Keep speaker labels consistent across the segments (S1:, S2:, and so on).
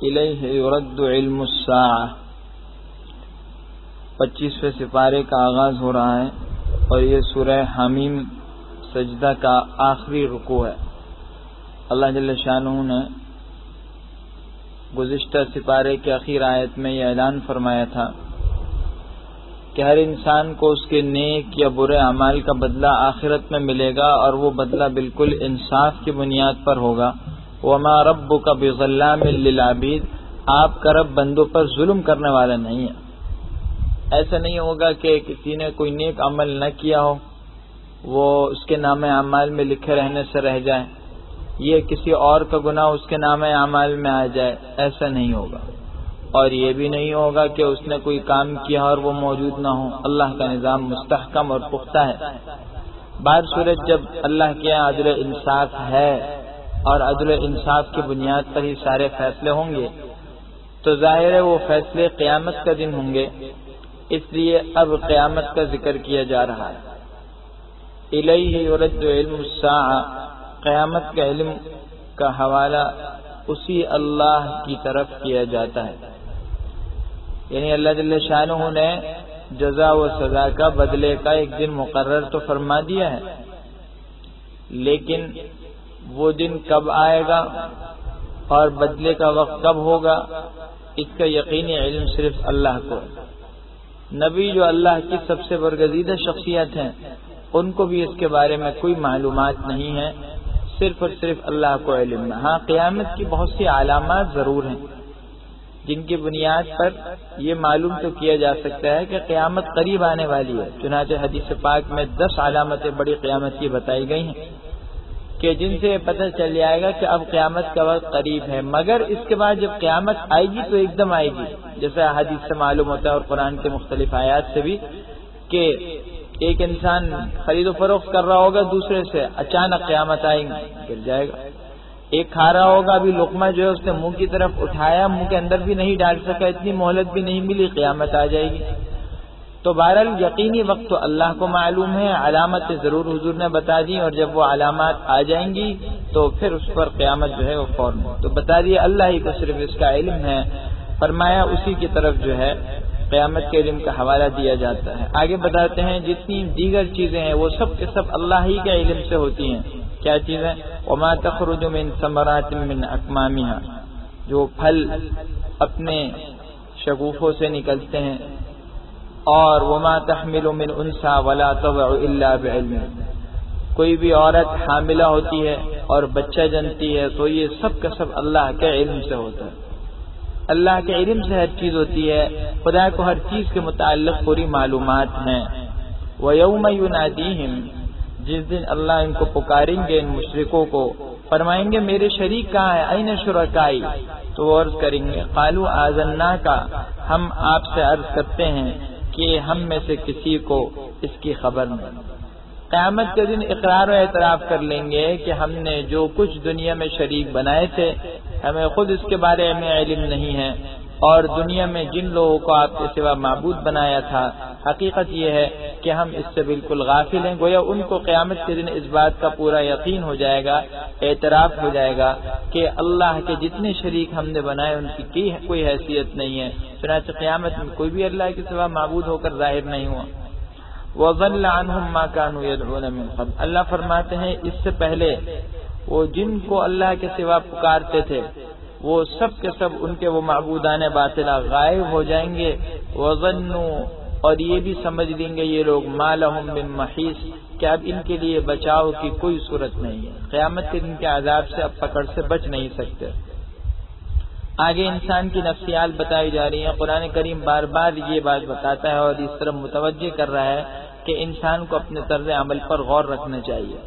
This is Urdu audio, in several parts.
S1: الیہ یرد علم الساعہ 25ویں سپارے کا آغاز ہو رہا ہے اور یہ سورہ حمیم سجدہ کا آخری رکوع ہے۔ اللہ جل شانہ نے گزشتہ سپارے کے آخر آیت میں یہ اعلان فرمایا تھا کہ ہر انسان کو اس کے نیک یا برے اعمال کا بدلہ آخرت میں ملے گا، اور وہ بدلہ بالکل انصاف کی بنیاد پر ہوگا۔ وَمَا رَبُّكَ بِظَلَّامٍ لِّلْعَبِيدِ، آپ کا رب بندوں پر ظلم کرنے والا نہیں ہے۔ ایسا نہیں ہوگا کہ کسی نے کوئی نیک عمل نہ کیا ہو، وہ اس کے نام اعمال میں لکھے رہنے سے رہ جائے، یہ کسی اور کا گناہ اس کے نام اعمال میں آ جائے، ایسا نہیں ہوگا۔ اور یہ بھی نہیں ہوگا کہ اس نے کوئی کام کیا اور وہ موجود نہ ہو۔ اللہ کا نظام مستحکم اور پختہ ہے۔ بعد صورت جب اللہ کے یہاں عدل انصاف ہے اور عدل انصاف کی بنیاد پر ہی سارے فیصلے ہوں گے، تو ظاہر ہے وہ فیصلے قیامت کا دن ہوں گے، اس لیے اب قیامت کا ذکر کیا جا رہا ہے۔ الیہ یرد علم الساعہ، قیامت کا علم کا حوالہ اسی اللہ کی طرف کیا جاتا ہے۔ یعنی اللہ جل شانہ نے جزا و سزا کا بدلے کا ایک دن مقرر تو فرما دیا ہے، لیکن وہ دن کب آئے گا اور بدلے کا وقت کب ہوگا، اس کا یقینی علم صرف اللہ کو ہے۔ نبی جو اللہ کی سب سے برگزیدہ شخصیت ہیں، ان کو بھی اس کے بارے میں کوئی معلومات نہیں ہے، صرف اور صرف اللہ کو علم ہے۔ ہاں، قیامت کی بہت سی علامات ضرور ہیں جن کی بنیاد پر یہ معلوم تو کیا جا سکتا ہے کہ قیامت قریب آنے والی ہے۔ چنانچہ حدیث پاک میں 10 علامتیں بڑی قیامت کی بتائی گئی ہیں کہ جن سے پتہ چل جائے گا کہ اب قیامت کا وقت قریب ہے، مگر اس کے بعد جب قیامت آئے گی تو ایک دم آئے گی، جیسا حدیث سے معلوم ہوتا ہے اور قرآن کے مختلف آیات سے بھی، کہ ایک انسان خرید و فروخت کر رہا ہوگا دوسرے سے، اچانک قیامت آئے گی، گر جائے گا۔ ایک کھا رہا ہوگا، ابھی لقمہ جو ہے اس نے منہ کی طرف اٹھایا، منہ کے اندر بھی نہیں ڈال سکا، اتنی مہلت بھی نہیں ملی، قیامت آ جائے گی۔ تو بہرحال یقینی وقت تو اللہ کو معلوم ہے، علامتیں ضرور حضور نے بتا دی، اور جب وہ علامات آ جائیں گی تو پھر اس پر قیامت جو ہے وہ فوراً تو بتا دیا۔ اللہ ہی کو صرف اس کا علم ہے، فرمایا اسی کی طرف جو ہے قیامت کے علم کا حوالہ دیا جاتا ہے۔ آگے بتاتے ہیں جتنی دیگر چیزیں ہیں وہ سب کے سب اللہ ہی کے علم سے ہوتی ہیں۔ کیا چیزیں؟ وما تخرج من ثمرات من اکمامها، جو پھل اپنے شگوفوں سے نکلتے ہیں، اور وما تحمل من انثى ولا تضع الا بعلمه، کوئی بھی عورت حاملہ ہوتی ہے اور بچہ جنتی ہے تو یہ سب کا سب اللہ کے علم سے ہوتا ہے۔ اللہ کے علم سے ہر چیز ہوتی ہے، خدا کو ہر چیز کے متعلق پوری معلومات ہیں۔ وَيَوْمَ يُنَادِيهِمْ، جس دن اللہ ان کو پکاریں گے، ان مشرکوں کو، فرمائیں گے میرے شریک کہاں ہے، اَيْنَ شُرَكَائِي، تو وہ عرض کریں گے قَالُوا آذَنَّاكَ، ہم آپ سے عرض کرتے ہیں کہ ہم میں سے کسی کو اس کی خبر نہیں۔ قیامت کے دن اقرار و اعتراف کر لیں گے کہ ہم نے جو کچھ دنیا میں شریک بنائے تھے ہمیں خود اس کے بارے میں علم نہیں ہے، اور دنیا میں جن لوگوں کو آپ کے سوا معبود بنایا تھا حقیقت یہ ہے کہ ہم اس سے بالکل غافل ہیں۔ گویا ان کو قیامت کے دن اس بات کا پورا یقین ہو جائے گا، اعتراف ہو جائے گا کہ اللہ کے جتنے شریک ہم نے بنائے ان کی کوئی حیثیت نہیں ہے، چنانچہ قیامت میں کوئی بھی اللہ کے سوا معبود ہو کر ظاہر نہیں ہوا۔ وَضَلَّ عَنْهُمْ مَا كَانُوا يَدْعُونَ مِنْ قَبْلُ، اللہ فرماتے ہیں اس سے پہلے وہ جن کو اللہ کے سوا پکارتے تھے وہ سب کے سب ان کے وہ معبودان باطلہ غائب ہو جائیں گے۔ وَظَنُّوا، اور یہ بھی سمجھ لیں گے یہ لوگ مَا لَهُم مِّن مَّحِيصٍ، کہ اب ان کے لیے بچاؤ کی کوئی صورت نہیں ہے، قیامت کے دن کے عذاب سے اب پکڑ سے بچ نہیں سکتے۔ آگے انسان کی نفسیات بتائی جا رہی ہیں۔ قرآن کریم بار بار یہ بات بتاتا ہے اور اس طرح متوجہ کر رہا ہے کہ انسان کو اپنے طرز عمل پر غور رکھنا چاہیے۔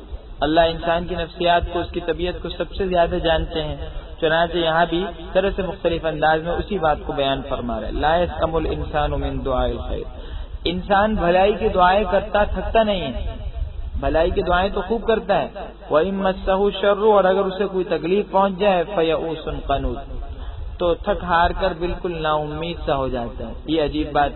S1: اللہ انسان کی نفسیات کو، اس کی طبیعت کو سب سے زیادہ جانتے ہیں، چنانچہ یہاں بھی طرح سے مختلف انداز میں اسی بات کو بیان فرما رہے ہیں۔ لا يسأم الانسان من دعاء الخير، انسان بھلائی کی دعائیں کرتا تھکتا نہیں ہے، بھلائی کی دعائیں تو خوب کرتا ہے۔ وَإِن مَّسَّهُ الشَّرُّ، اور اگر اسے کوئی تکلیف پہنچ جائے فَيَئُوسٌ قَنُوطٌ، تو تھک ہار کر بالکل نا امید سا ہو جاتا ہے۔ یہ عجیب بات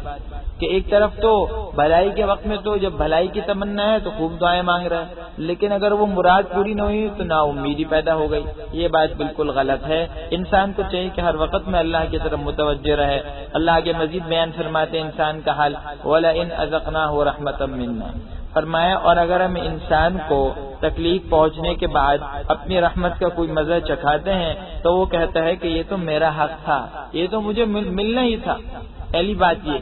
S1: کہ ایک طرف تو بھلائی کے وقت میں تو جب بھلائی کی تمنا ہے تو خوب دعائیں مانگ رہا ہے، لیکن اگر وہ مراد پوری نہ ہوئی تو نا امیدی پیدا ہو گئی۔ یہ بات بالکل غلط ہے۔ انسان کو چاہیے کہ ہر وقت میں اللہ کی طرف متوجہ رہے۔ اللہ کے مزید بیان فرماتے ہیں انسان کا حال، وَلَئِنْ أَذَقْنَاهُ رَحْمَةً مِنَّا، فرمایا اور اگر ہم انسان کو تکلیف پہنچنے کے بعد اپنی رحمت کا کوئی مزہ چکھاتے ہیں تو وہ کہتا ہے کہ یہ تو میرا حق تھا، یہ تو مجھے ملنا ہی تھا۔ پہلی بات یہ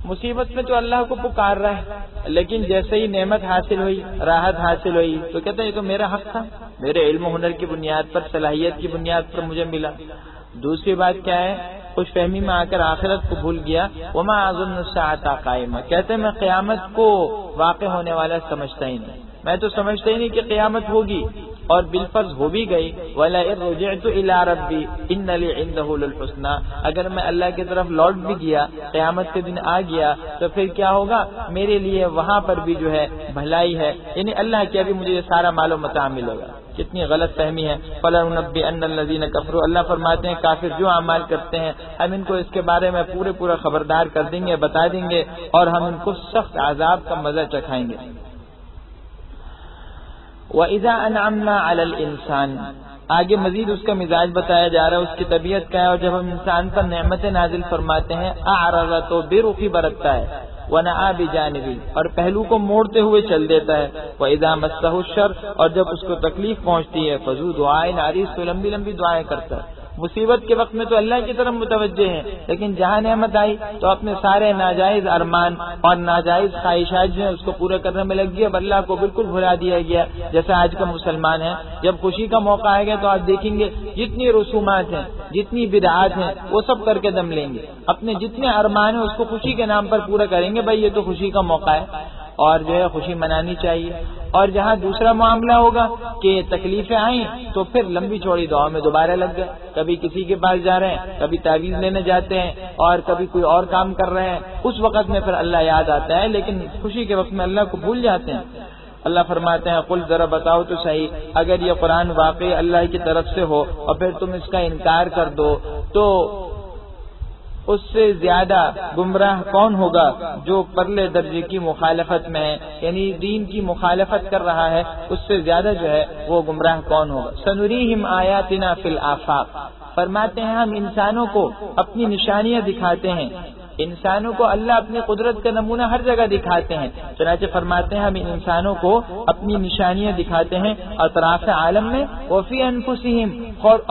S1: مصیبت میں تو اللہ کو پکار رہا ہے، لیکن جیسے ہی نعمت حاصل ہوئی، راحت حاصل ہوئی تو کہتا ہے یہ تو میرا حق تھا، میرے علم و ہنر کی بنیاد پر، صلاحیت کی بنیاد پر مجھے ملا۔ دوسری بات کیا ہے؟ خوش فہمی میں آ کر آخرت کو بھول گیا۔ وما اظن الساعة قائمہ، کہتے ہیں میں قیامت کو واقع ہونے والا سمجھتا ہی نہیں، میں تو سمجھتا ہی نہیں کہ قیامت ہوگی، اور بالفرض ہو بھی گئی۔ وَلَئِن رُجِعْتُ إِلَىٰ رَبِّي إِنَّ لِي عِندَهُ لَلْحُسْنَىٰ، اگر میں اللہ کی طرف لوٹ بھی گیا، قیامت کے دن آ گیا تو پھر کیا ہوگا؟ میرے لیے وہاں پر بھی جو ہے بھلائی ہے، یعنی اللہ کیا بھی مجھے یہ سارا مال و متاع ملے گا۔ کتنی غلط فہمی ہے۔ فَلَنُنَبِّئَنَّ الَّذِينَ كَفَرُوا، اللہ فرماتے ہیں کافر جو اعمال کرتے ہیں ہم ان کو اس کے بارے میں پورا خبردار کر دیں گے، بتا دیں گے، اور ہم ان کو سخت عذاب کا مزہ چکھائیں گے۔ وَإِذَا أَنْعَمْنَا عَلَى الْإِنسَانِ، آگے مزید اس کا مزاج بتایا جا رہا ہے، اس کی طبیعت کیا ہے، اور جب ہم انسان پر نعمتیں نازل فرماتے ہیں اعرض تو بے رخی برتتا ہے، وَنَأَىٰ بِجَانِبِهِ، اور پہلو کو موڑتے ہوئے چل دیتا ہے، وَإِذَا مَسَّهُ الشَّرُّ، اور جب اس کو تکلیف پہنچتی ہے فَذُو دُعَاءٍ عَرِيضٍ، تو لمبی دعائیں کرتا ہے۔ مصیبت کے وقت میں تو اللہ کی طرف متوجہ ہیں، لیکن جہاں نعمت آئی تو اپنے سارے ناجائز ارمان اور ناجائز خواہشات جو ہیں اس کو پورا کرنے میں لگ گیا، اب اللہ کو بالکل بھلا دیا گیا۔ جیسے آج کا مسلمان ہے، جب خوشی کا موقع آئے گا تو آپ دیکھیں گے جتنی رسومات ہیں، جتنی بدعات ہیں، وہ سب کر کے دم لیں گے، اپنے جتنے ارمان ہیں اس کو خوشی کے نام پر پورا کریں گے، بھائی یہ تو خوشی کا موقع ہے اور جو ہے خوشی منانی چاہیے۔ اور جہاں دوسرا معاملہ ہوگا کہ تکلیفیں آئیں تو پھر لمبی چوڑی دعا میں دوبارہ لگ گئے، کبھی کسی کے پاس جا رہے ہیں، کبھی تعویذ لینے جاتے ہیں، اور کبھی کوئی اور کام کر رہے ہیں، اس وقت میں پھر اللہ یاد آتا ہے، لیکن خوشی کے وقت میں اللہ کو بھول جاتے ہیں۔ اللہ فرماتے ہیں قل ذرا بتاؤ تو صحیح، اگر یہ قرآن واقعی اللہ کی طرف سے ہو اور پھر تم اس کا انکار کر دو تو اس سے زیادہ گمراہ کون ہوگا جو پرلے درجے کی مخالفت میں ہے، یعنی دین کی مخالفت کر رہا ہے، اس سے زیادہ جو ہے وہ گمراہ کون ہوگا۔ سنریہم آیاتنا فی الآفاق، فرماتے ہیں ہم انسانوں کو اپنی نشانیاں دکھاتے ہیں، انسانوں کو اللہ اپنی قدرت کا نمونہ ہر جگہ دکھاتے ہیں، چنانچہ فرماتے ہیں ہم ان انسانوں کو اپنی نشانیاں دکھاتے ہیں اطراف عالم میں، وفی انفسہم،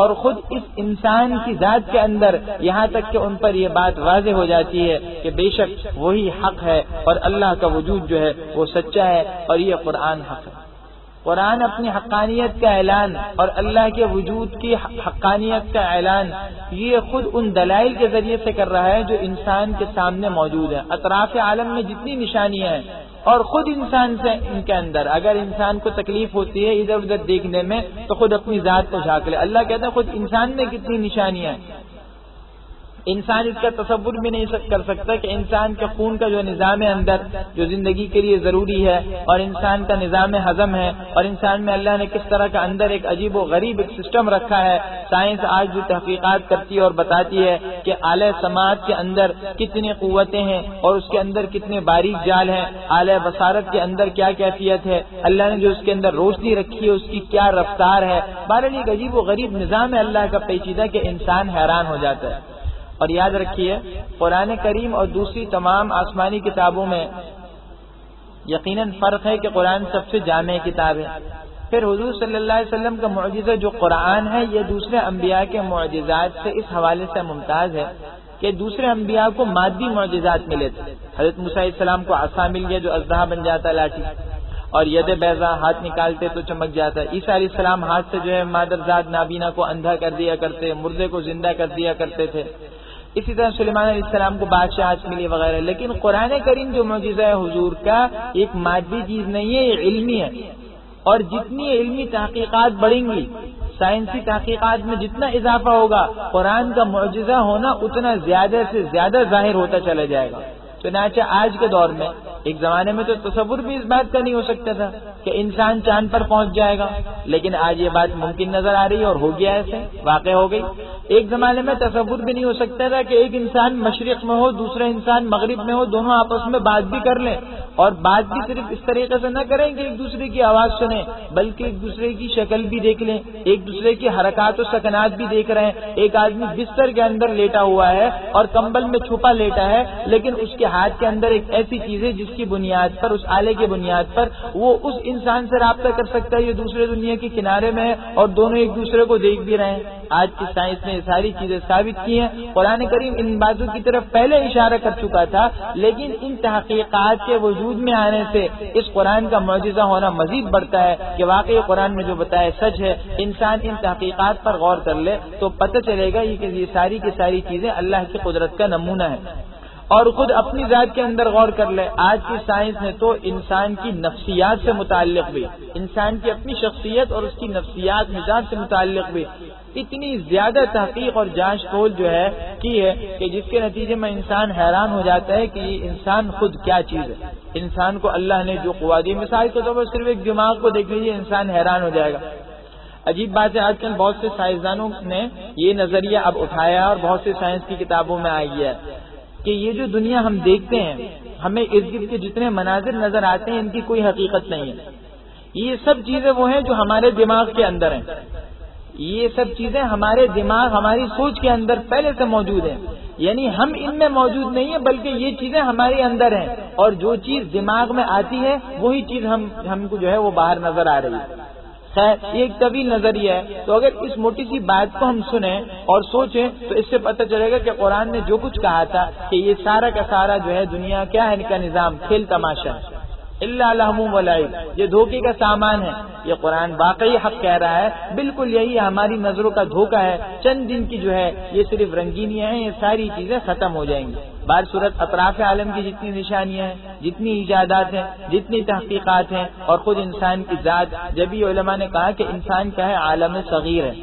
S1: اور خود اس انسان کی ذات کے اندر، یہاں تک کہ ان پر یہ بات واضح ہو جاتی ہے کہ بے شک وہی حق ہے اور اللہ کا وجود جو ہے وہ سچا ہے اور یہ قرآن حق ہے۔ قرآن اپنی حقانیت کا اعلان اور اللہ کے وجود کی حقانیت کا اعلان یہ خود ان دلائل کے ذریعے سے کر رہا ہے جو انسان کے سامنے موجود ہیں، اطراف عالم میں جتنی نشانیاں ہیں، اور خود انسان سے ان کے اندر اگر انسان کو تکلیف ہوتی ہے ادھر ادھر دیکھنے میں تو خود اپنی ذات کو جھانک لے۔ اللہ کہتا ہے خود انسان میں کتنی نشانیاں ہیں، انسان اس کا تصور بھی نہیں کر سکتا کہ انسان کے خون کا جو نظام اندر جو زندگی کے لیے ضروری ہے اور انسان کا نظام ہضم ہے، اور انسان میں اللہ نے کس طرح کا اندر ایک عجیب و غریب ایک سسٹم رکھا ہے۔ سائنس آج جو تحقیقات کرتی ہے اور بتاتی ہے کہ اعلی سماعت کے اندر کتنی قوتیں ہیں اور اس کے اندر کتنے باریک جال ہیں، اعلی بصارت کے اندر کیا کیفیت ہے، اللہ نے جو اس کے اندر روشنی رکھی ہے اس کی کیا رفتار ہے، بہرحال ایک عجیب و غریب نظام ہے اللہ کا پیچیدہ کہ انسان حیران ہو جاتا ہے۔ اور یاد رکھیے قرآن کریم اور دوسری تمام آسمانی کتابوں میں یقیناً فرق ہے کہ قرآن سب سے جامع کتاب ہے، پھر حضور صلی اللہ علیہ وسلم کا معجزہ جو قرآن ہے یہ دوسرے انبیاء کے معجزات سے اس حوالے سے ممتاز ہے کہ دوسرے انبیاء کو مادی معجزات ملے تھے۔ حضرت موسیٰ علیہ السلام کو عصا مل گیا جو اژدہا بن جاتا لاٹھی، اور ید بیضا ہاتھ نکالتے تو چمک جاتا۔ عیسیٰ علیہ السلام ہاتھ سے جو ہے مادرزاد نابینا کو اندھا کر دیا کرتے، مردے کو زندہ کر دیا کرتے تھے۔ اسی طرح سلیمان علیہ السلام کو بادشاہت ملی وغیرہ، لیکن قرآن کریم جو معجزہ ہے حضور کا ایک مادی چیز نہیں ہے، یہ علمی ہے، اور جتنی علمی تحقیقات بڑھیں گی، سائنسی تحقیقات میں جتنا اضافہ ہوگا، قرآن کا معجزہ ہونا اتنا زیادہ سے زیادہ ظاہر ہوتا چلا جائے گا۔ چنانچہ آج کے دور میں ایک زمانے میں تو تصور بھی اس بات کا نہیں ہو سکتا تھا کہ انسان چاند پر پہنچ جائے گا، لیکن آج یہ بات ممکن نظر آ رہی ہے اور ہو گیا، ایسے واقع ہو گئی۔ ایک زمانے میں تصور بھی نہیں ہو سکتا تھا کہ ایک انسان مشرق میں ہو، دوسرا انسان مغرب میں ہو، دونوں آپس میں بات بھی کر لیں، اور بات بھی صرف اس طریقے سے نہ کریں کہ ایک دوسرے کی آواز سنیں، بلکہ ایک دوسرے کی شکل بھی دیکھ لیں، ایک دوسرے کی حرکات و سکنات بھی دیکھ رہے ہیں۔ ایک آدمی بستر کے اندر لیٹا ہوا ہے اور کمبل میں چھپا لیٹا ہے، لیکن اس کے ہاتھ کے اندر ایک ایسی چیز ہے جس کی بنیاد پر، اس آلے کی بنیاد پر وہ اس انسان سے رابطہ کر سکتا ہے، یہ دوسرے دنیا کے کنارے میں ہے اور دونوں ایک دوسرے کو دیکھ بھی رہے ہیں۔ آج کی سائنس نے یہ ساری چیزیں ثابت کی ہیں۔ قرآن کریم ان باتوں کی طرف پہلے اشارہ کر چکا تھا، لیکن ان تحقیقات کے وجود میں آنے سے اس قرآن کا معجزہ ہونا مزید بڑھتا ہے کہ واقعی قرآن میں جو بتایا سچ ہے۔ انسان ان تحقیقات پر غور کر لے تو پتہ چلے گا کہ یہ ساری کی ساری چیزیں اللہ کی قدرت کا نمونہ ہے، اور خود اپنی ذات کے اندر غور کر لے۔ آج کی سائنس نے تو انسان کی نفسیات سے متعلق بھی، انسان کی اپنی شخصیت اور اس کی نفسیات مزاج سے متعلق بھی اتنی زیادہ تحقیق اور جانچ تول جو ہے کی ہے کہ جس کے نتیجے میں انسان حیران ہو جاتا ہے کہ یہ انسان خود کیا چیز ہے۔ انسان کو اللہ نے جو قوت دی، مثال کے طور پر صرف ایک دماغ کو دیکھ لیجیے، انسان حیران ہو جائے گا۔ عجیب بات ہے، آج کل بہت سے سائنسدانوں نے یہ نظریہ اب اٹھایا اور بہت سے سائنس کی کتابوں میں آ گیا ہے کہ یہ جو دنیا ہم دیکھتے ہیں، ہمیں ارد گرد کے جتنے مناظر نظر آتے ہیں، ان کی کوئی حقیقت نہیں ہے۔ یہ سب چیزیں وہ ہیں جو ہمارے دماغ کے اندر ہیں، یہ سب چیزیں ہمارے دماغ، ہماری سوچ کے اندر پہلے سے موجود ہیں، یعنی ہم ان میں موجود نہیں ہیں، بلکہ یہ چیزیں ہمارے اندر ہیں، اور جو چیز دماغ میں آتی ہے وہی چیز ہم کو جو ہے وہ باہر نظر آ رہی ہے۔ خیر، یہ ایک طویل نظریہ ہے، تو اگر اس موٹی سی بات کو ہم سنیں اور سوچیں تو اس سے پتہ چلے گا کہ قرآن نے جو کچھ کہا تھا کہ یہ سارا کا سارا جو ہے دنیا کیا ہے، ان کا نظام کھیل تماشا ہے، اللہ لہو و لعب، یہ دھوکے کا سامان ہے۔ یہ قرآن واقعی حق کہہ رہا ہے، بالکل یہی ہماری نظروں کا دھوکہ ہے۔ چند دن کی جو ہے یہ صرف رنگینیاں ہیں، یہ ساری چیزیں ختم ہو جائیں گی۔ بار صورت اطراف عالم کی جتنی نشانیاں ہیں، جتنی ایجادات ہیں، جتنی تحقیقات ہیں، اور خود انسان کی ذات، جب ہی علماء نے کہا کہ انسان کیا ہے، عالم صغیر ہے۔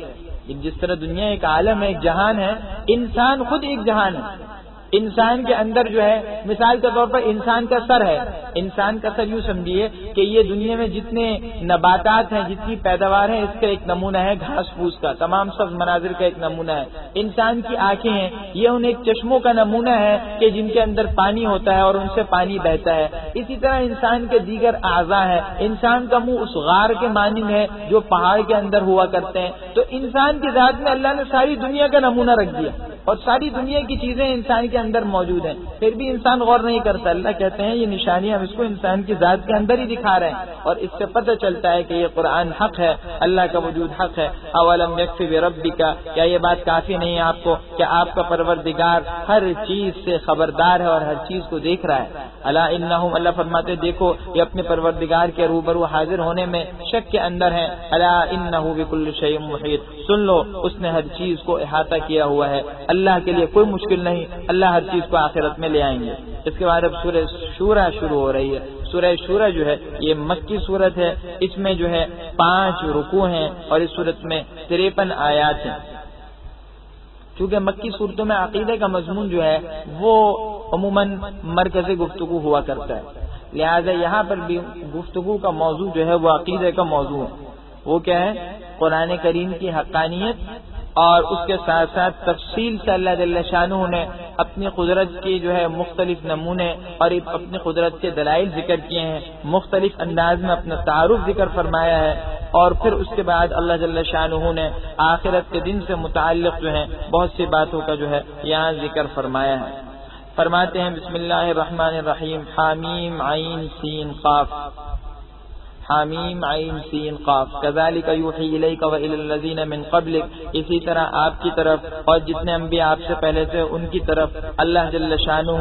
S1: جس طرح دنیا ایک عالم ہے، ایک جہان ہے، انسان خود ایک جہان ہے۔ انسان کے اندر جو ہے، مثال کے طور پر انسان کا سر ہے، انسان کا سر یوں سمجھیے کہ یہ دنیا میں جتنے نباتات ہیں، جتنی پیداوار ہے، اس کا ایک نمونہ ہے، گھاس پھوس کا، تمام سب مناظر کا ایک نمونہ ہے۔ انسان کی آنکھیں ہیں، یہ ان ایک چشموں کا نمونہ ہے کہ جن کے اندر پانی ہوتا ہے اور ان سے پانی بہتا ہے۔ اسی طرح انسان کے دیگر اعضاء ہیں، انسان کا منہ اس غار کے مانند ہے جو پہاڑ کے اندر ہوا کرتے ہیں۔ تو انسان کی ذات میں اللہ نے ساری دنیا کا نمونہ رکھ دیا، اور ساری دنیا کی چیزیں انسان کے اندر موجود ہیں، پھر بھی انسان غور نہیں کرتا۔ اللہ کہتے ہیں یہ نشانیاں ہم اس کو انسان کی ذات کے اندر ہی دکھا رہے ہیں، اور اس سے پتہ چلتا ہے کہ یہ قرآن حق ہے، اللہ کا وجود حق ہے۔ اولم یکفی بربک، کیا یہ بات کافی نہیں ہے آپ کو کہ آپ کا پروردگار ہر چیز سے خبردار ہے اور ہر چیز کو دیکھ رہا ہے۔ الا انہم، اللہ فرماتے دیکھو یہ اپنے پروردگار کے روبرو حاضر ہونے میں شک کے اندر ہیں۔ الا انہ بکل شیء محیط، سن لو اس نے ہر چیز کو احاطہ کیا ہوا ہے، اللہ کے لیے کوئی مشکل نہیں، اللہ ہر چیز کو آخرت میں لے آئیں گے۔ اس کے بعد اب سورہ شورى شروع ہو رہی ہے۔ سورہ شورى جو ہے یہ مکی صورت ہے، اس میں جو ہے 5 رکوع ہیں اور اس صورت میں 53 آیات ہیں۔ چونکہ مکی صورتوں میں عقیدے کا مضمون جو ہے وہ عموماً مرکز گفتگو ہوا کرتا ہے، لہذا یہاں پر بھی گفتگو کا موضوع جو ہے وہ عقیدے کا موضوع ہے۔ وہ کیا ہے؟ قرآن کریم کی حقانیت، اور اس کے ساتھ ساتھ تفصیل سے اللہ جل شانہ نے اپنی قدرت کی جو ہے مختلف نمونے اور اپنی قدرت کے دلائل ذکر کیے ہیں، مختلف انداز میں اپنا تعارف ذکر فرمایا ہے، اور پھر اس کے بعد اللہ جل شانہ نے آخرت کے دن سے متعلق جو ہے بہت سی باتوں کا جو ہے یہاں ذکر فرمایا ہے۔ فرماتے ہیں بسم اللہ الرحمن الرحیم، حامیم عین سین قاف، حامیم عین سین قاف، کذالک یوحی الیک وإلی الذین من قبلک، اسی طرح آپ کی طرف اور جتنے انبیاء آپ سے پہلے سے ان کی طرف اللہ جل شانہ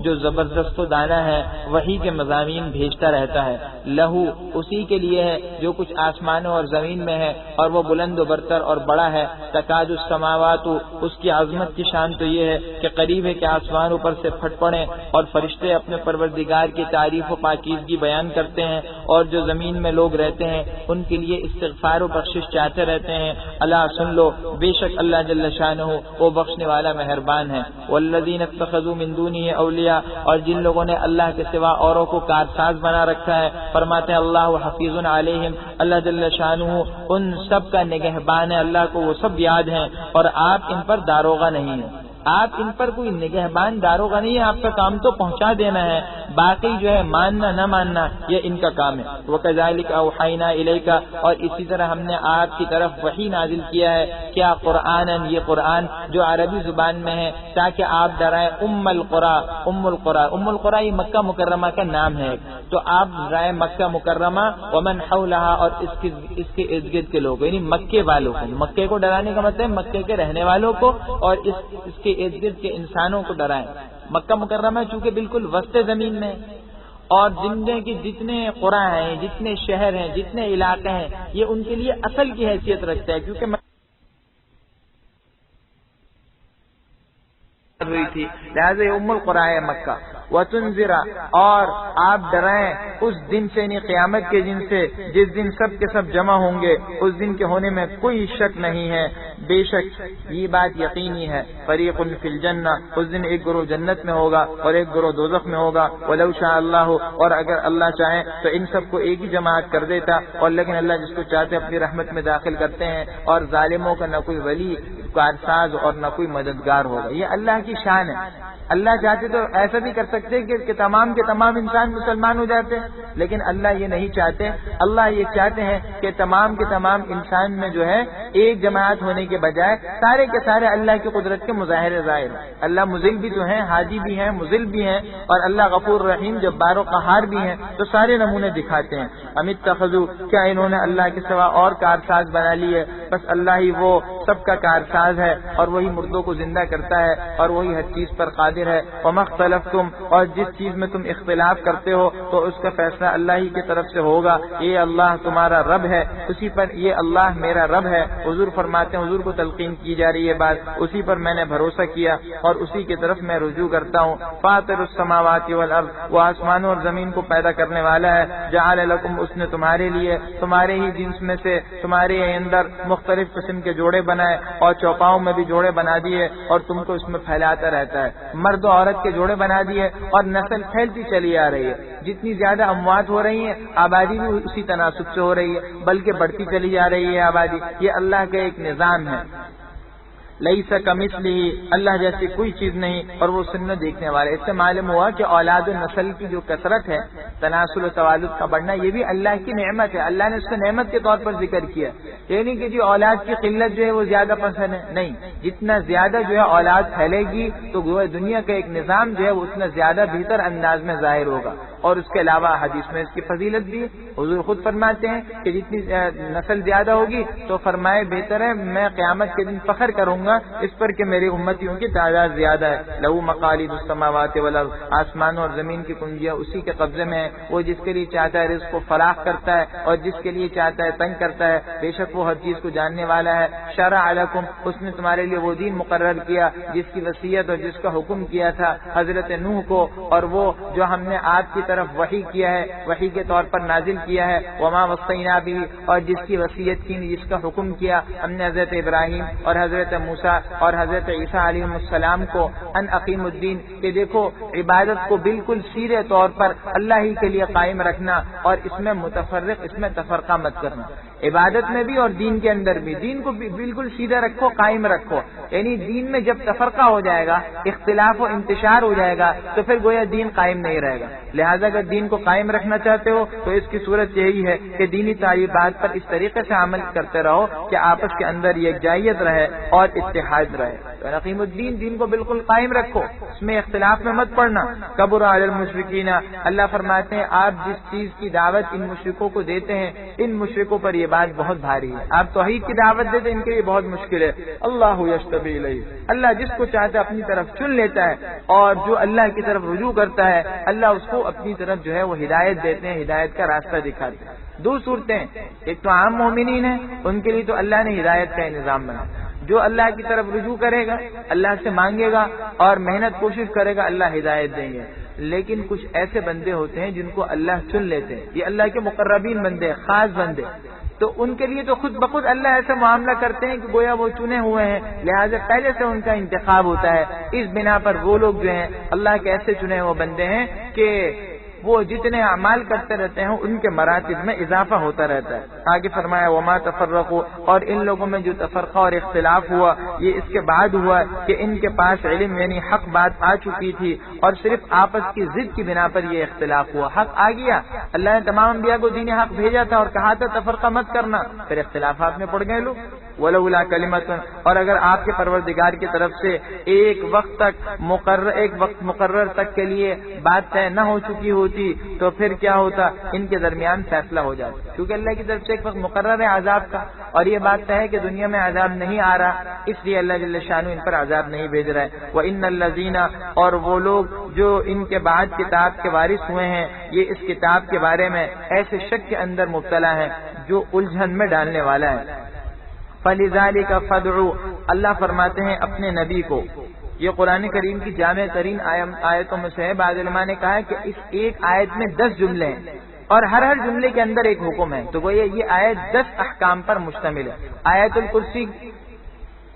S1: جو زبردست و دانا ہے وحی کے مضامین بھیجتا رہتا ہے۔ لہو، اسی کے لیے ہے جو کچھ آسمانوں اور زمین میں ہے، اور وہ بلند و برتر اور بڑا ہے۔ تکاد السماوات، اس کی عظمت کی شان تو یہ ہے کہ قریب ہے کہ آسمان اوپر سے پھٹ پڑے، اور فرشتے اپنے پروردگار کی تعریف و پاکیزگی بیان کرتے ہیں، اور جو زمین سکون میں لوگ رہتے ہیں ان کے لیے استغفار و بخشش چاہتے رہتے ہیں. اللہ سن لو، بے شک اللہ جل شانہ وہ بخشنے والا مہربان ہے. والذین اتخذوا من دونہ اولیاء، اور جن لوگوں نے اللہ کے سوا اوروں کو کارساز بنا رکھا ہے، فرماتے ہیں اللہ حفیظ علیہم، اللہ جل شانہ ان سب کا نگہبان ہے، اللہ کو وہ سب یاد ہیں اور آپ ان پر داروغہ نہیں ہیں. آپ ان پر کوئی نگہبان داروغہ نہیں ہے، آپ کا کام تو پہنچا دینا ہے، باقی جو ہے ماننا نہ ماننا یہ ان کا کام ہے. وَكَذَلِكَ أَوْحَيْنَا إِلَيْكَ، اور اسی طرح ہم نے آپ کی طرف وحی نازل کیا ہے، کیا قرآن، یہ قرآن جو عربی زبان میں ہے، تاکہ آپ ڈرائیں ام القرى یہ مکہ مکرمہ کا نام ہے، تو آپ ڈرائیں مکہ مکرمہ ومن حولہا، اور اس کے ارد گرد کے لوگ، یعنی مکے والوں کو. مکے کو ڈرانے کا مطلب مکے کے رہنے والوں کو اور اس کے ارد گرد کے انسانوں کو ڈرائیں. مکہ مکرمہ چونکہ بالکل وسط زمین میں اور زندگی کی جتنے قرى ہیں، جتنے شہر ہیں، جتنے علاقے ہیں، یہ ان کے لیے اصل کی حیثیت رکھتا ہے، کیونکہ ہوئی تھی، لہٰذا ام القرى ہے مکہ. وتنذر، اور آپ ڈرائیں اس دن سے، یعنی قیامت کے دن سے، جس دن سب کے سب جمع ہوں گے، اس دن کے ہونے میں کوئی شک نہیں ہے، بے شک یہ بات یقینی ہے. فریق فی الجنہ، اس دن ایک گروہ جنت میں ہوگا اور ایک گروہ دوزخ میں ہوگا. ولو شاء اللہ، اور اگر اللہ چاہے تو ان سب کو ایک ہی جماعت کر دیتا، اور لیکن اللہ جس کو چاہتے اپنی رحمت میں داخل کرتے ہیں، اور ظالموں کا نہ کوئی ولی کارساز اور نہ کوئی مددگار ہوگا. یہ اللہ کی شان ہے. اللہ چاہتے تو ایسا بھی کر سکتے کہ تمام کے تمام انسان مسلمان ہو جاتے، لیکن اللہ یہ نہیں چاہتے. اللہ یہ چاہتے ہیں کہ تمام کے تمام انسان میں جو ہے ایک جماعت ہونے کے بجائے سارے کے سارے اللہ کی قدرت کے مظاہرے ظاہر. اللہ مذل بھی تو ہیں، ہادی بھی ہیں، مذل بھی ہیں، اور اللہ غفور رحیم جبار و قہار بھی ہیں، تو سارے نمونے دکھاتے ہیں. ام اتخذوا، کیا انہوں نے اللہ کے سوا اور کارساز بنا لیے؟ بس اللہ ہی وہ سب کا کارساز ہے، اور وہی مردوں کو زندہ کرتا ہے، اور وہی ہر چیز پر قادر ہے. وما اختلفتم، اور جس چیز میں تم اختلاف کرتے ہو تو اس کا فیصلہ اللہ ہی کی طرف سے ہوگا. یہ اللہ تمہارا رب ہے، اسی پر یہ اللہ میرا رب ہے. حضور فرماتے ہیں، حضور کو تلقین کی جا رہی ہے بات، اسی پر میں نے بھروسہ کیا اور اسی کی طرف میں رجوع کرتا ہوں. فاطر السماوات والارض، وہ آسمانوں اور زمین کو پیدا کرنے والا ہے. جعل لکم، اس نے تمہارے لیے تمہارے ہی جنس میں سے تمہارے اندر مختلف قسم کے جوڑے بنائے، اور چوپاؤں میں بھی جوڑے بنا دیے، اور تم کو اس میں پھیلاتا رہتا ہے. مرد و عورت کے جوڑے بنا دیے، اور نسل پھیلتی چلی آ رہی ہے. جتنی زیادہ اموات ہو رہی ہیں، آبادی بھی اسی تناسب سے ہو رہی ہے، بلکہ بڑھتی چلی جا رہی ہے آبادی. یہ اللہ کا ایک نظام ہے. لیس کمثلہ، اللہ جیسی کوئی چیز نہیں، اور وہ سننا دیکھنے والے. اس سے معلوم ہوا کہ اولاد و نسل کی جو کثرت ہے، تناسل و توالد کا بڑھنا، یہ بھی اللہ کی نعمت ہے. اللہ نے اس کو نعمت کے طور پر ذکر کیا، یعنی کہ جو اولاد کی قلت جو ہے وہ زیادہ پسند ہے، نہیں. جتنا زیادہ جو ہے اولاد پھیلے گی تو دنیا کا ایک نظام جو ہے وہ اتنا زیادہ بہتر انداز میں ظاہر ہوگا. اور اس کے علاوہ حدیث میں اس کی فضیلت بھی، حضور خود فرماتے ہیں کہ جتنی نسل زیادہ ہوگی تو فرمائے بہتر ہے میں قیامت کے دن فخر کروں گا اس پر کہ میری امتیوں کی تعداد زیادہ ہے. لہو مقالید السماوات والارض، آسمانوں اور زمین کی کنجیاں اسی کے قبضے میں ہے. وہ جس کے لیے چاہتا ہے رزق کو فراخ کرتا ہے، اور جس کے لیے چاہتا ہے تنگ کرتا ہے. بے شک وہ ہر چیز کو جاننے والا ہے. شرع لکم، اس نے تمہارے لیے وہ دین مقرر کیا جس کی وصیت اور جس کا حکم کیا تھا حضرت نوح کو، اور وہ جو ہم نے آپ کی طرف وحی کیا ہے، وحی کے طور پر نازل کیا ہے. وما وصینا بھی، اور جس کی وصیت کی، جس کا حکم کیا ہم نے حضرت ابراہیم اور حضرت موسیٰ اور حضرت عیسیٰ علیہ السلام کو، ان اقیم الدین، کہ دیکھو عبادت کو بالکل سیدھے طور پر اللہ ہی کے لیے قائم رکھنا، اور اس میں متفرق، اس میں تفرقہ مت کرنا. عبادت میں بھی اور دین کے اندر بھی دین کو بالکل سیدھا رکھو، قائم رکھو. یعنی دین میں جب تفرقہ ہو جائے گا، اختلاف و انتشار ہو جائے گا، تو پھر گویا دین قائم نہیں رہے گا. لہذا اگر دین کو قائم رکھنا چاہتے ہو تو اس کی صورت یہی ہے کہ دینی تعلیمات پر اس طریقے سے عمل کرتے رہو کہ آپس کے اندر یکجاہیت رہے اور اتحاد رہے. تو نقیم الدین، دین کو بالکل قائم رکھو، اس میں اختلاف میں مت پڑنا. کبر علی المشرکین، اللہ فرماتے ہیں آپ جس چیز کی دعوت ان مشرکوں کو دیتے ہیں، ان مشرکوں پر یہ بات بہت بھاری ہے. آپ توحید کی دعوت دیتے ہیں، ان کے لیے بہت مشکل ہے. اللہ یجتبی الیہ، اللہ جس کو چاہتا ہے اپنی طرف چن لیتا ہے، اور جو اللہ کی طرف رجوع کرتا ہے اللہ اس کو اپنی طرف جو ہے وہ ہدایت دیتے ہیں، ہدایت کا راستہ دکھاتے ہیں. دو صورتیں، ایک تو عام مومنین ہیں، ان کے لیے تو اللہ نے ہدایت کا نظام بنا. جو اللہ کی طرف رجوع کرے گا، اللہ سے مانگے گا اور محنت کوشش کرے گا، اللہ ہدایت دیں گے. لیکن کچھ ایسے بندے ہوتے ہیں جن کو اللہ چن لیتے ہیں، یہ اللہ کے مقربین بندے، خاص بندے، تو ان کے لیے تو خود بخود اللہ ایسا معاملہ کرتے ہیں کہ گویا وہ چنے ہوئے ہیں، لہٰذا پہلے سے ان کا انتخاب ہوتا ہے۔ اس بنا پر وہ لوگ جو ہیں اللہ کے ایسے چنے ہوئے بندے ہیں کہ وہ جتنے اعمال کرتے رہتے ہیں ان کے مراتب میں اضافہ ہوتا رہتا ہے۔ آگے فرمایا وما تفرقوا، اور ان لوگوں میں جو تفرقہ اور اختلاف ہوا یہ اس کے بعد ہوا کہ ان کے پاس علم یعنی حق بات آ چکی تھی اور صرف آپس کی ضد کی بنا پر یہ اختلاف ہوا۔ حق آ گیا، اللہ نے تمام انبیاء کو دین حق بھیجا تھا اور کہا تھا تفرقہ مت کرنا، پھر اختلافات میں پڑ گئے لوگ۔ ولولا کلمۃ، اور اگر آپ کے پروردگار کی طرف سے ایک وقت مقرر تک کے لیے بات طے نہ ہو چکی ہوتی تو پھر کیا ہوتا، ان کے درمیان فیصلہ ہو جاتا، کیونکہ اللہ کی طرف سے ایک وقت مقرر ہے عذاب کا، اور یہ بات طے ہے کہ دنیا میں عذاب نہیں آ رہا، اس لیے اللہ جل شانہ ان پر عذاب نہیں بھیج رہا ہے۔ وَإِنَّ الَّذِينَ، اور وہ لوگ جو ان کے بعد کتاب کے وارث ہوئے ہیں یہ اس کتاب کے بارے میں ایسے شک کے اندر مبتلا ہے جو الجھن میں ڈالنے والا ہے۔ فَلِذَلِكَ فَادْعُوا، اللہ فرماتے ہیں اپنے نبی کو، یہ قرآن کریم کی جامع ترین آیتوں میں سے ہے۔ بعض علماء نے کہا ہے کہ اس ایک آیت میں 10 جملے ہیں اور ہر جملے کے اندر ایک حکم ہے، تو یہ آیت 10 احکام پر مشتمل ہے۔ آیت الکرسی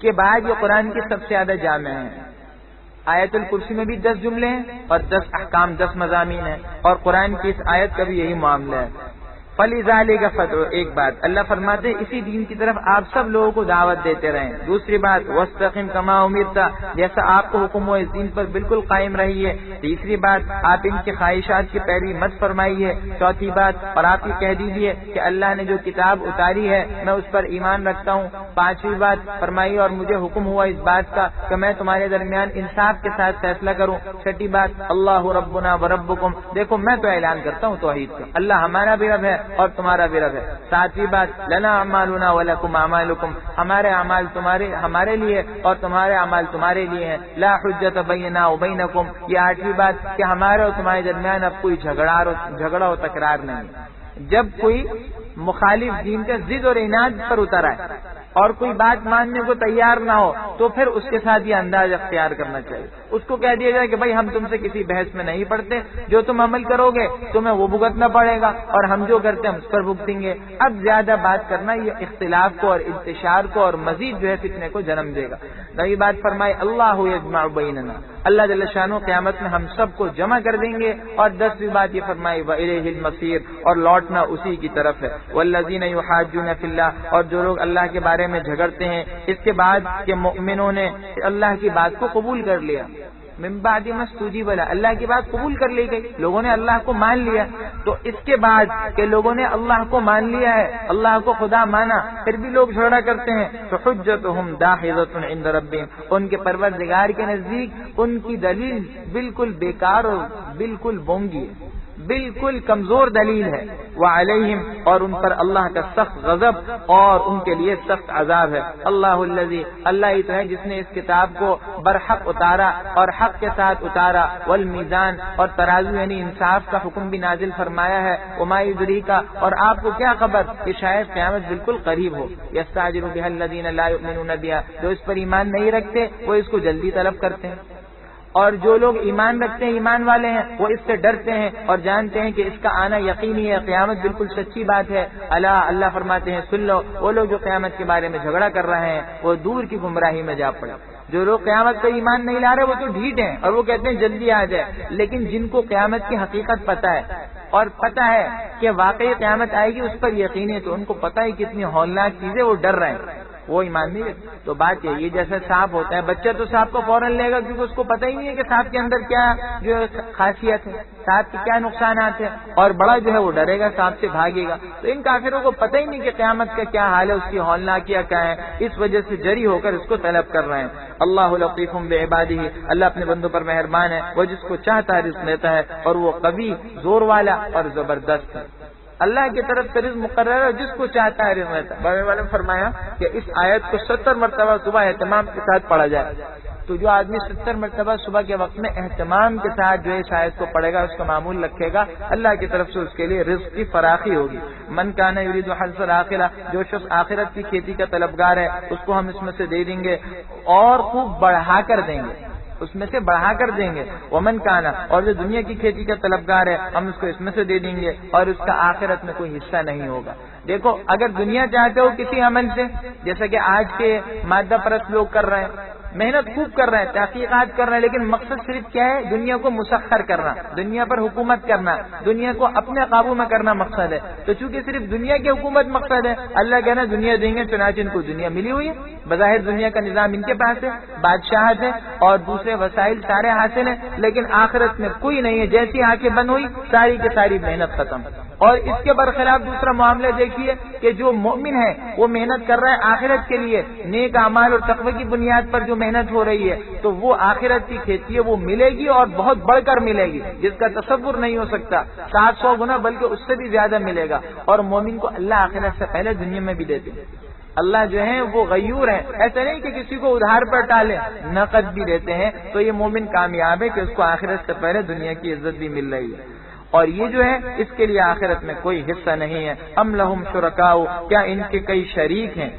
S1: کے بعد یہ قرآن کی سب سے زیادہ جامع ہے۔ آیت الکرسی میں بھی 10 جملے ہیں اور 10 احکام، 10 مضامین ہیں، اور قرآن کی اس آیت کا بھی یہی معاملہ ہے۔ فَلِذَلِكَ فَادْعُوا، ایک بات اللہ فرماتے ہیں اسی دین کی طرف آپ سب لوگوں کو دعوت دیتے رہیں۔ دوسری بات وَاسْتَقِمْ كَمَا أُمِرْتَ، جیسا آپ کو حکم ہو اس دین پر بالکل قائم رہیے۔ تیسری بات آپ ان کی خواہشات کی پیروی مت فرمائیے۔ چوتھی بات، اور آپ یہ کہہ دیجیے کہ اللہ نے جو کتاب اتاری ہے میں اس پر ایمان رکھتا ہوں۔ پانچویں بات فرمائیے اور مجھے حکم ہوا اس بات کا کہ میں تمہارے درمیان انصاف کے ساتھ فیصلہ کروں۔ چھٹی بات اللہ ربنا وربکم، دیکھو میں تو اعلان کرتا ہوں توحید کا، اللہ ہمارا بھی رب ہے اور تمہارا بھی رب ہے۔ ساتویں بات لنا اعمالنا ولکم اعمالکم، ہمارے اعمال ہمارے لیے اور تمہارے اعمال تمہارے لیے ہیں۔ لا حجت بیننا وبینکم، یہ آٹھویں بات کہ ہمارے اور تمہارے درمیان اب کوئی جھگڑا اور تکرار نہیں۔ جب کوئی مخالف دین کا ضد اور عناد پر اترا ہے اور کوئی بات ماننے کو تیار نہ ہو تو پھر اس کے ساتھ یہ انداز اختیار کرنا چاہیے، اس کو کہہ دیا جائے کہ بھائی ہم تم سے کسی بحث میں نہیں پڑتے، جو تم عمل کرو گے تمہیں وہ بھگتنا پڑے گا اور ہم جو کرتے ہیں ہم اس پر بھگتیں گے۔ اب زیادہ بات کرنا یہ اختلاف کو اور انتشار کو اور مزید جو ہے فتنے کو جنم دے گا۔ نئی بات فرمائی اللہ یجمع بیننا، اللہ جل شانہ قیامت میں ہم سب کو جمع کر دیں گے۔ اور 10ویں بات یہ فرمائی وَإِلَيْهِ الْمَصِيرُ، اور لوٹنا اسی کی طرف ہے۔ وَالَّذِينَ يُحَاجُّونَ فِي اللَّهِ، اور جو لوگ اللہ کے بارے میں جھگڑتے ہیں اس کے بعد کہ مؤمنوں نے اللہ کی بات کو قبول کر لیا، من بعد ما استجیب له، اللہ کی بات قبول کر لی گئی، لوگوں نے اللہ کو مان لیا، تو اس کے بعد کہ لوگوں نے اللہ کو مان لیا ہے، اللہ کو خدا مانا، پھر بھی لوگ جھگڑا کرتے ہیں، تو حجتهم داحضۃ عند ربهم، ان کے پروردگار کے نزدیک ان کی دلیل بالکل بیکار اور بالکل بونگی ہے، بالکل کمزور دلیل ہے۔ وعلیہم، اور ان پر اللہ کا سخت غضب اور ان کے لیے سخت عذاب ہے۔ اللہ الذی، اللہ ہی تو ہے جس نے اس کتاب کو برحق اتارا اور حق کے ساتھ اتارا، والمیزان، اور ترازو یعنی انصاف کا حکم بھی نازل فرمایا ہے، وما یدریک، اور آپ کو کیا خبر کہ شاید قیامت بالکل قریب ہو۔ یستعجل بها الذین لا یؤمنون بها، جو اس پر ایمان نہیں رکھتے وہ اس کو جلدی طلب کرتے ہیں، اور جو لوگ ایمان رکھتے ہیں ایمان والے ہیں وہ اس سے ڈرتے ہیں اور جانتے ہیں کہ اس کا آنا یقینی ہے، قیامت بالکل سچی بات ہے۔ اللہ فرماتے ہیں سن لو، وہ لوگ جو قیامت کے بارے میں جھگڑا کر رہے ہیں وہ دور کی گمراہی میں جا پڑے۔ جو لوگ قیامت پر ایمان نہیں لا رہے وہ تو ڈھیٹ ہیں اور وہ کہتے ہیں جلدی آ جائے، لیکن جن کو قیامت کی حقیقت پتہ ہے اور پتہ ہے کہ واقعی قیامت آئے گی اس پر یقین ہے، تو ان کو پتہ ہے کتنی ہولناک چیزیں وہ ڈر رہے ہیں، وہ ایمان نہیں رکھتے۔ تو بات یہ جیسے سانپ ہوتا ہے، بچہ تو سانپ کو فوراً لے گا کیونکہ اس کو پتہ ہی نہیں ہے کہ سانپ کے اندر کیا جو خاصیت ہے، سانپ کے کیا نقصانات ہیں، اور بڑا جو ہے وہ ڈرے گا، سانپ سے بھاگے گا۔ تو ان کافروں کو پتہ ہی نہیں کہ قیامت کا کیا حال ہے، اس کی ہولناکیاں کیا ہے، اس وجہ سے جری ہو کر اس کو طلب کر رہے ہیں۔ اللہ لطیف بعبادہ، اللہ اپنے بندوں پر مہربان ہے، وہ جس کو چاہتا ہے رزق دیتا ہے، اور وہ قوی، زور والا اور زبردست ہے۔ اللہ کی طرف سے رزق مقرر ہے، جس کو چاہتا ہے رزق دیتا ہے۔ بڑے والے نے فرمایا کہ اس آیت کو 70 مرتبہ صبح اہتمام کے ساتھ پڑھا جائے، تو جو آدمی 70 مرتبہ صبح کے وقت میں اہتمام کے ساتھ جو اس آیت کو پڑھے گا، اس کا معمول رکھے گا، اللہ کی طرف سے اس کے لیے رزق کی فراخی ہوگی۔ من کان یرید حرث الآخرہ، جو شخص آخرت کی کھیتی کا طلبگار ہے اس کو ہم اس میں سے دے دیں گے اور خوب بڑھا کر دیں گے۔ اس میں سے بڑھا کر دیں گے. ومن کانا، اور جو دنیا کی کھیتی کا طلبگار ہے ہم اس کو اس میں سے دے دیں گے اور اس کا آخرت میں کوئی حصہ نہیں ہوگا. دیکھو اگر دنیا چاہتے ہو کسی عمل سے، جیسا کہ آج کے مادہ پرست لوگ کر رہے ہیں، محنت خوب کر رہے ہیں، تحقیقات کر رہے ہیں، لیکن مقصد صرف کیا ہے؟ دنیا کو مسخر کرنا، دنیا پر حکومت کرنا، دنیا کو اپنے قابو میں کرنا مقصد ہے. تو چونکہ صرف دنیا کی حکومت مقصد ہے، اللہ کہنا دنیا دیں گے، چنانچہ ان کو دنیا ملی ہوئی ہے. بظاہر دنیا کا نظام ان کے پاس ہے، بادشاہت ہے اور دوسرے وسائل سارے حاصل ہیں، لیکن آخرت میں کوئی نہیں ہے. جیسی آنکھیں بند ہوئی ساری کی ساری محنت ختم. اور اس کے برخلاف دوسرا معاملہ دیکھیے کہ جو مومن ہے وہ محنت کر رہا ہے آخرت کے لیے، نیک اعمال اور تقوی کی بنیاد پر جو محنت ہو رہی ہے، تو وہ آخرت کی کھیتی ہے، وہ ملے گی اور بہت بڑھ کر ملے گی، جس کا تصور نہیں ہو سکتا. 700 گنا بلکہ اس سے بھی زیادہ ملے گا. اور مومن کو اللہ آخرت سے پہلے دنیا میں بھی دیتے ہیں. اللہ جو ہے وہ غیور ہے، ایسا نہیں کہ کسی کو ادھار پر ٹالے، نقد بھی دیتے ہیں. تو یہ مومن کامیاب ہے کہ اس کو آخرت سے پہلے دنیا کی عزت بھی مل رہی ہے. اور یہ جو ہے اس کے لیے آخرت میں کوئی حصہ نہیں ہے. ام لہم شرکاء، کیا ان کے کئی شریک ہیں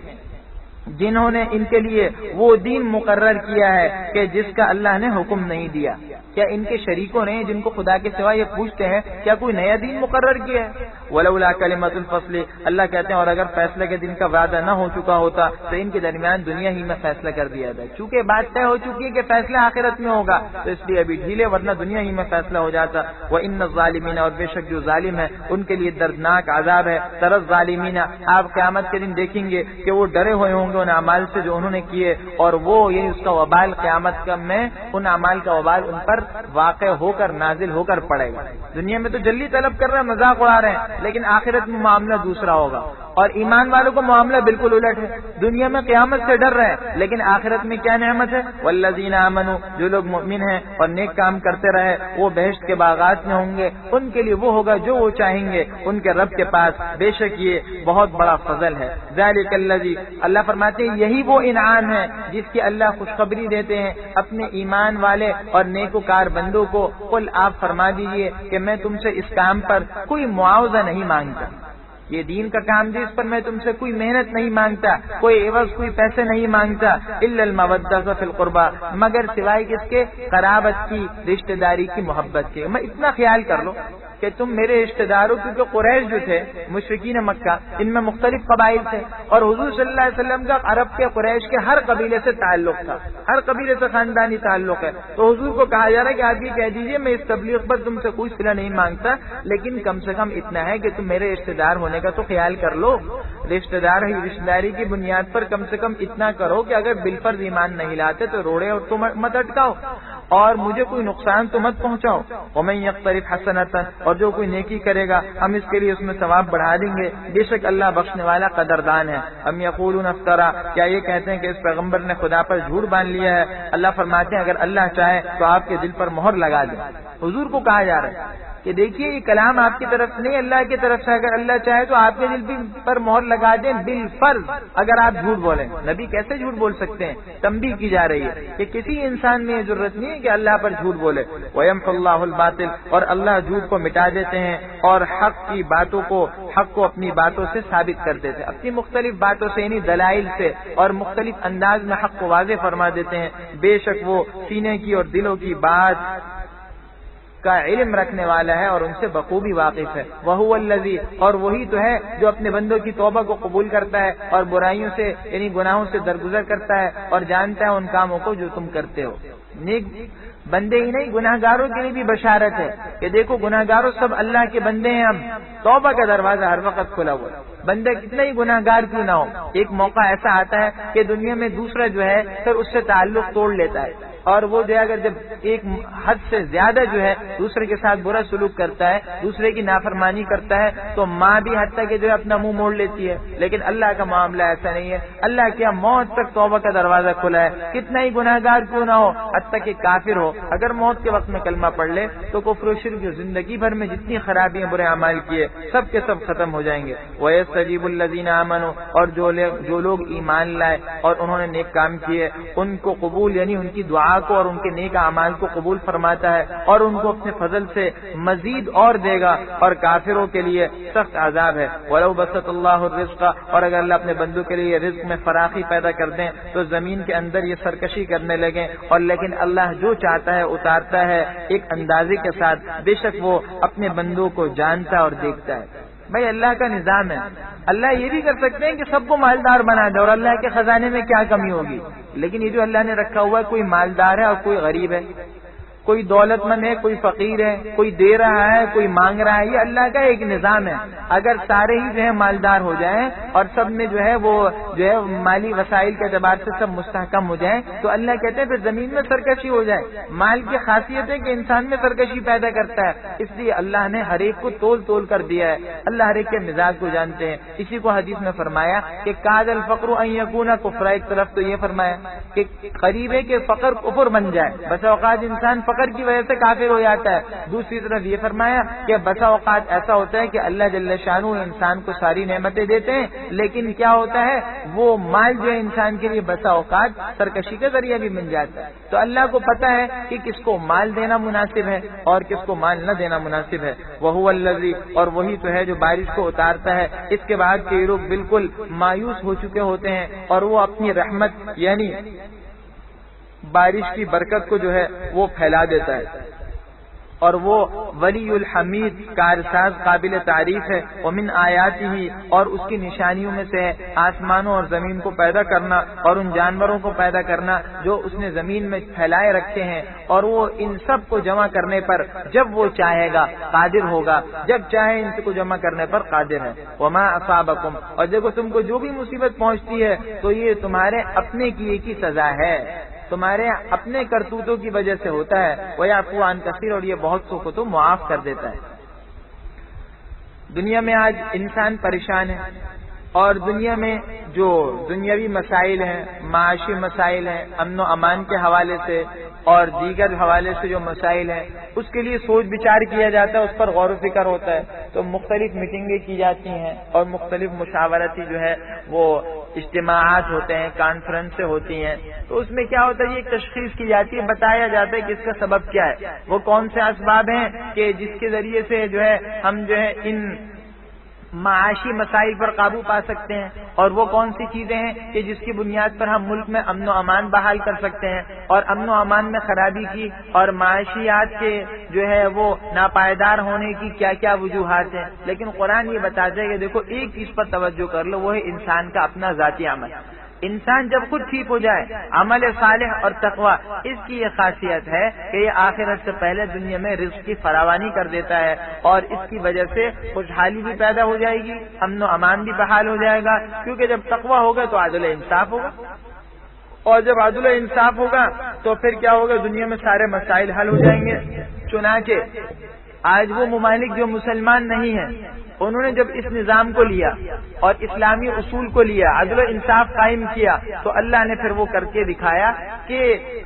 S1: جنہوں نے ان کے لیے وہ دین مقرر کیا ہے کہ جس کا اللہ نے حکم نہیں دیا؟ کیا ان کے شریکوں نے جن کو خدا کے سوا یہ پوچھتے ہیں کیا کوئی نیا دین مقرر کیا ہے؟ ولولا کلمۃ الفصل، اللہ کہتے ہیں اور اگر فیصلے کے دن کا وعدہ نہ ہو چکا ہوتا تو ان کے درمیان دنیا ہی میں فیصلہ کر دیا جائے. چونکہ بات طے ہو چکی ہے کہ فیصلہ آخرت میں ہوگا تو اس لیے ابھی ڈھیلے، ورنہ دنیا ہی میں فیصلہ ہو جاتا. وان الظالمین، اور بے شک جو ظالم ہے ان کے لیے دردناک عذاب ہے. ترى الظالمین، آپ قیامت کے دن دیکھیں گے کہ وہ ڈرے ہوئے ہوں گے ان اعمال سے جو انہوں نے کیے، اور وہ یہ اس کا وبال قیامت میں ان اعمال کا وبال ان پر واقع ہو کر نازل ہو کر پڑے گا. دنیا میں تو جلدی طلب کر رہے ہیں، مذاق اڑا رہے ہیں، لیکن آخرت میں معاملہ دوسرا ہوگا. اور ایمان والوں کو معاملہ بالکل الٹ ہے. دنیا میں قیامت سے ڈر رہے ہیں، لیکن آخرت میں کیا نعمت ہے؟ والذین آمنوا، جو لوگ مؤمن ہیں اور نیک کام کرتے رہے وہ بہشت کے باغات میں ہوں گے، ان کے لیے وہ ہوگا جو وہ چاہیں گے ان کے رب کے پاس. بے شک یہ بہت بڑا فضل ہے. ذالک الذی، اللہ فرماتے ہیں یہی وہ انعام ہے جس کی اللہ خوشخبری دیتے ہیں اپنے ایمان والے اور نیکوکار بندوں کو. قل، آپ فرما دیجئے کہ میں تم سے اس کام پر کوئی معاوضہ نہیں مانگتا. یہ دین کا کام جو اس پر میں تم سے کوئی محنت نہیں مانگتا، کوئی عوض، کوئی پیسے نہیں مانگتا. الا المودۃ فی القربى، مگر سوائے کس کے؟ قرابت کی، رشتہ داری کی، محبت کے. میں اتنا خیال کر لو کہ تم میرے رشتہ داروں، کیونکہ قریش جو تھے مشرکین مکہ، ان میں مختلف قبائل تھے اور حضور صلی اللہ علیہ وسلم کا عرب کے قریش کے ہر قبیلے سے تعلق تھا، ہر قبیلے سے خاندانی تعلق ہے. تو حضور کو کہا جا رہا ہے کہ آپ یہ کہہ دیجئے میں اس تبلیغ پر تم سے کوئی صلہ نہیں مانگتا، لیکن کم سے کم اتنا ہے کہ تم میرے رشتہ دار ہونے کا تو خیال کر لو. رشتہ داری کی بنیاد پر کم سے کم اتنا کرو کہ اگر بالفرض ایمان نہیں لاتے تو روڑے اور تم مت اٹکاؤ اور مجھے کوئی نقصان تو مت پہنچاؤ. ومن یقترف حسنۃ، اور جو کوئی نیکی کرے گا ہم اس کے لیے اس میں ثواب بڑھا دیں گے. بے شک اللہ بخشنے والا قدردان ہے. ام یقولون افترا، کیا یہ کہتے ہیں کہ اس پیغمبر نے خدا پر جھوٹ باندھ لیا ہے؟ اللہ فرماتے ہیں اگر اللہ چاہے تو آپ کے دل پر مہر لگا دے. حضور کو کہا جا رہا ہے کہ دیکھیے یہ کلام آپ کی طرف نہیں، اللہ کی طرف سے. اگر اللہ چاہے تو آپ کے دل پر مہر لگا دیں بالفرض اگر آپ جھوٹ بولیں. نبی کیسے جھوٹ بول سکتے ہیں؟ تنبیہ کی جا رہی ہے کہ کسی انسان میں یہ ضرورت نہیں ہے کہ اللہ پر جھوٹ بولے. وَيَمْحُ اللَّهُ الْبَاطِلَ، اور اللہ جھوٹ کو مٹا دیتے ہیں اور حق کو اپنی باتوں سے ثابت کر دیتے ہیں، اپنی مختلف باتوں سے یعنی دلائل سے اور مختلف انداز میں حق کو واضح فرما دیتے ہیں. بے شک وہ سینے کی اور دلوں کی بات کا علم رکھنے والا ہے اور ان سے بخوبی واقف ہے. وَهُوَ الَّذِي، اور وہی تو ہے جو اپنے بندوں کی توبہ کو قبول کرتا ہے اور برائیوں سے یعنی گناہوں سے درگزر کرتا ہے اور جانتا ہے ان کاموں کو جو تم کرتے ہو. نیک بندے ہی نہیں گناہ گاروں کے لیے بھی بشارت ہے کہ دیکھو گناہ گاروں سب اللہ کے بندے ہیں. ہم توبہ کا دروازہ ہر وقت کھلا ہوا ہے. بندہ کتنا ہی گناہ گار کیوں نہ ہو، ایک موقع ایسا آتا ہے کہ دنیا میں دوسرا جو ہے پھر اس سے تعلق توڑ لیتا ہے اور وہ جو اگر جب ایک حد سے زیادہ جو ہے دوسرے کے ساتھ برا سلوک کرتا ہے، دوسرے کی نافرمانی کرتا ہے تو ماں بھی حتیٰ کہ جو ہے اپنا منہ موڑ لیتی ہے. لیکن اللہ کا معاملہ ایسا نہیں ہے. اللہ کیا موت تک توبہ کا دروازہ کھلا ہے، کتنا ہی گناہ گار کیوں نہ ہو، حتیٰ کہ کافر ہو، اگر موت کے وقت میں کلمہ پڑھ لے تو کفر و شرک زندگی بھر میں جتنی خرابیاں برے اعمال کیے سب کے سب ختم ہو جائیں گے. وَيَسْتَجِيبُ الَّذِينَ آمَنُوا، اور جو لوگ ایمان لائے اور انہوں نے نیک کام کیے ان کو قبول یعنی ان کی دعا دعا کو اور ان کے نیک اعمال کو قبول فرماتا ہے اور ان کو اپنے فضل سے مزید اور دے گا، اور کافروں کے لیے سخت عذاب ہے۔ وَلَوْ بَسَطَ اللَّهُ الرِّزْقَ، اور اگر اللہ اپنے بندوں کے لیے رزق میں فراخی پیدا کر دیں تو زمین کے اندر یہ سرکشی کرنے لگیں، اور لیکن اللہ جو چاہتا ہے اتارتا ہے ایک اندازے کے ساتھ، بے شک وہ اپنے بندوں کو جانتا اور دیکھتا ہے۔ بھائی اللہ کا نظام ہے، اللہ یہ بھی کر سکتے ہیں کہ سب کو مالدار بنا دے، اور اللہ کے خزانے میں کیا کمی ہوگی، لیکن یہ جو اللہ نے رکھا ہوا ہے، کوئی مالدار ہے اور کوئی غریب ہے، کوئی دولت مند ہے کوئی فقیر ہے، کوئی دے رہا ہے کوئی مانگ رہا ہے، یہ اللہ کا ایک نظام ہے۔ اگر سارے ہی جو ہے مالدار ہو جائیں اور سب میں جو ہے وہ جو ہے مالی وسائل کے اعتبار سے سب مستحکم ہو جائیں تو اللہ کہتے ہیں پھر زمین میں سرکشی ہو جائے۔ مال کی خاصیت ہے کہ انسان میں سرکشی پیدا کرتا ہے، اس لیے اللہ نے ہر ایک کو تول تول کر دیا ہے، اللہ ہر ایک کے مزاج کو جانتے ہیں۔ اسی کو حدیث میں فرمایا کہ کاد الفقر ان یکون کفر، ایک طرف تو یہ فرمایا کہ قریب ہے کہ فقر کفر بن جائے، بس اوقات انسان فقر کی وجہ سے کافر ہو جاتا ہے، دوسری طرف یہ فرمایا کہ بسا اوقات ایسا ہوتا ہے کہ اللہ جل شانہ انسان کو ساری نعمتیں دیتے ہیں، لیکن کیا ہوتا ہے وہ مال جو ہے انسان کے لیے بسا اوقات سرکشی کا ذریعہ بھی بن جاتا ہے۔ تو اللہ کو پتا ہے کہ کس کو مال دینا مناسب ہے اور کس کو مال نہ دینا مناسب ہے۔ وہو الذی، اور وہی تو ہے جو بارش کو اتارتا ہے اس کے بعد کہ لوگ بالکل مایوس ہو چکے ہوتے ہیں، اور وہ اپنی رحمت یعنی بارش کی برکت کو جو ہے وہ پھیلا دیتا ہے، اور وہ ولی الحمید کارساز قابل تعریف ہے۔ ومن آیاتہ، اور اس کی نشانیوں میں سے ہے آسمانوں اور زمین کو پیدا کرنا اور ان جانوروں کو پیدا کرنا جو اس نے زمین میں پھیلائے رکھے ہیں، اور وہ ان سب کو جمع کرنے پر جب وہ چاہے گا قادر ہوگا، جب چاہے ان کو جمع کرنے پر قادر ہے۔ وما اصابکم، اور دیکھو تم کو جو بھی مصیبت پہنچتی ہے تو یہ تمہارے اپنے کیے کی سزا ہے، تمہارے اپنے کرتوتوں کی وجہ سے ہوتا ہے۔ وَيَعْفُو عَنْ كَثِيرٍ، اور یہ بہت سو کو تو معاف کر دیتا ہے۔ دنیا میں آج انسان پریشان ہے، اور دنیا میں جو دنیاوی مسائل ہیں، معاشی مسائل ہیں، امن و امان کے حوالے سے اور دیگر حوالے سے جو مسائل ہیں اس کے لیے سوچ بچار کیا جاتا ہے، اس پر غور و فکر ہوتا ہے، تو مختلف میٹنگیں کی جاتی ہیں اور مختلف مشاورتی جو ہے وہ اجتماعات ہوتے ہیں، کانفرنسیں ہوتی ہیں، تو اس میں کیا ہوتا ہے، یہ ایک تشخیص کی جاتی ہے، بتایا جاتا ہے کہ اس کا سبب کیا ہے، وہ کون سے اسباب ہیں کہ جس کے ذریعے سے جو ہے ہم جو ہے ان معاشی مسائل پر قابو پا سکتے ہیں، اور وہ کون سی چیزیں ہیں کہ جس کی بنیاد پر ہم ملک میں امن و امان بحال کر سکتے ہیں، اور امن و امان میں خرابی کی اور معاشیات کے جو ہے وہ ناپائیدار ہونے کی کیا کیا وجوہات ہیں۔ لیکن قرآن یہ بتاتا ہے کہ دیکھو ایک چیز پر توجہ کر لو، وہ ہے انسان کا اپنا ذاتی عمل۔ انسان جب خود ٹھیک ہو جائے، عمل صالح اور تقوی، اس کی یہ خاصیت ہے کہ یہ آخرت سے پہلے دنیا میں رزق کی فراوانی کر دیتا ہے، اور اس کی وجہ سے خوشحالی بھی پیدا ہو جائے گی، امن و امان بھی بحال ہو جائے گا، کیونکہ جب تقوی ہوگا تو عدل انصاف ہوگا، اور جب عدل انصاف ہوگا تو پھر کیا ہوگا، دنیا میں سارے مسائل حل ہو جائیں گے۔ چنانچہ آج وہ ممالک جو مسلمان نہیں ہیں انہوں نے جب اس نظام کو لیا اور اسلامی اصول کو لیا، عدل و انصاف قائم کیا، تو اللہ نے پھر وہ کر کے دکھایا کہ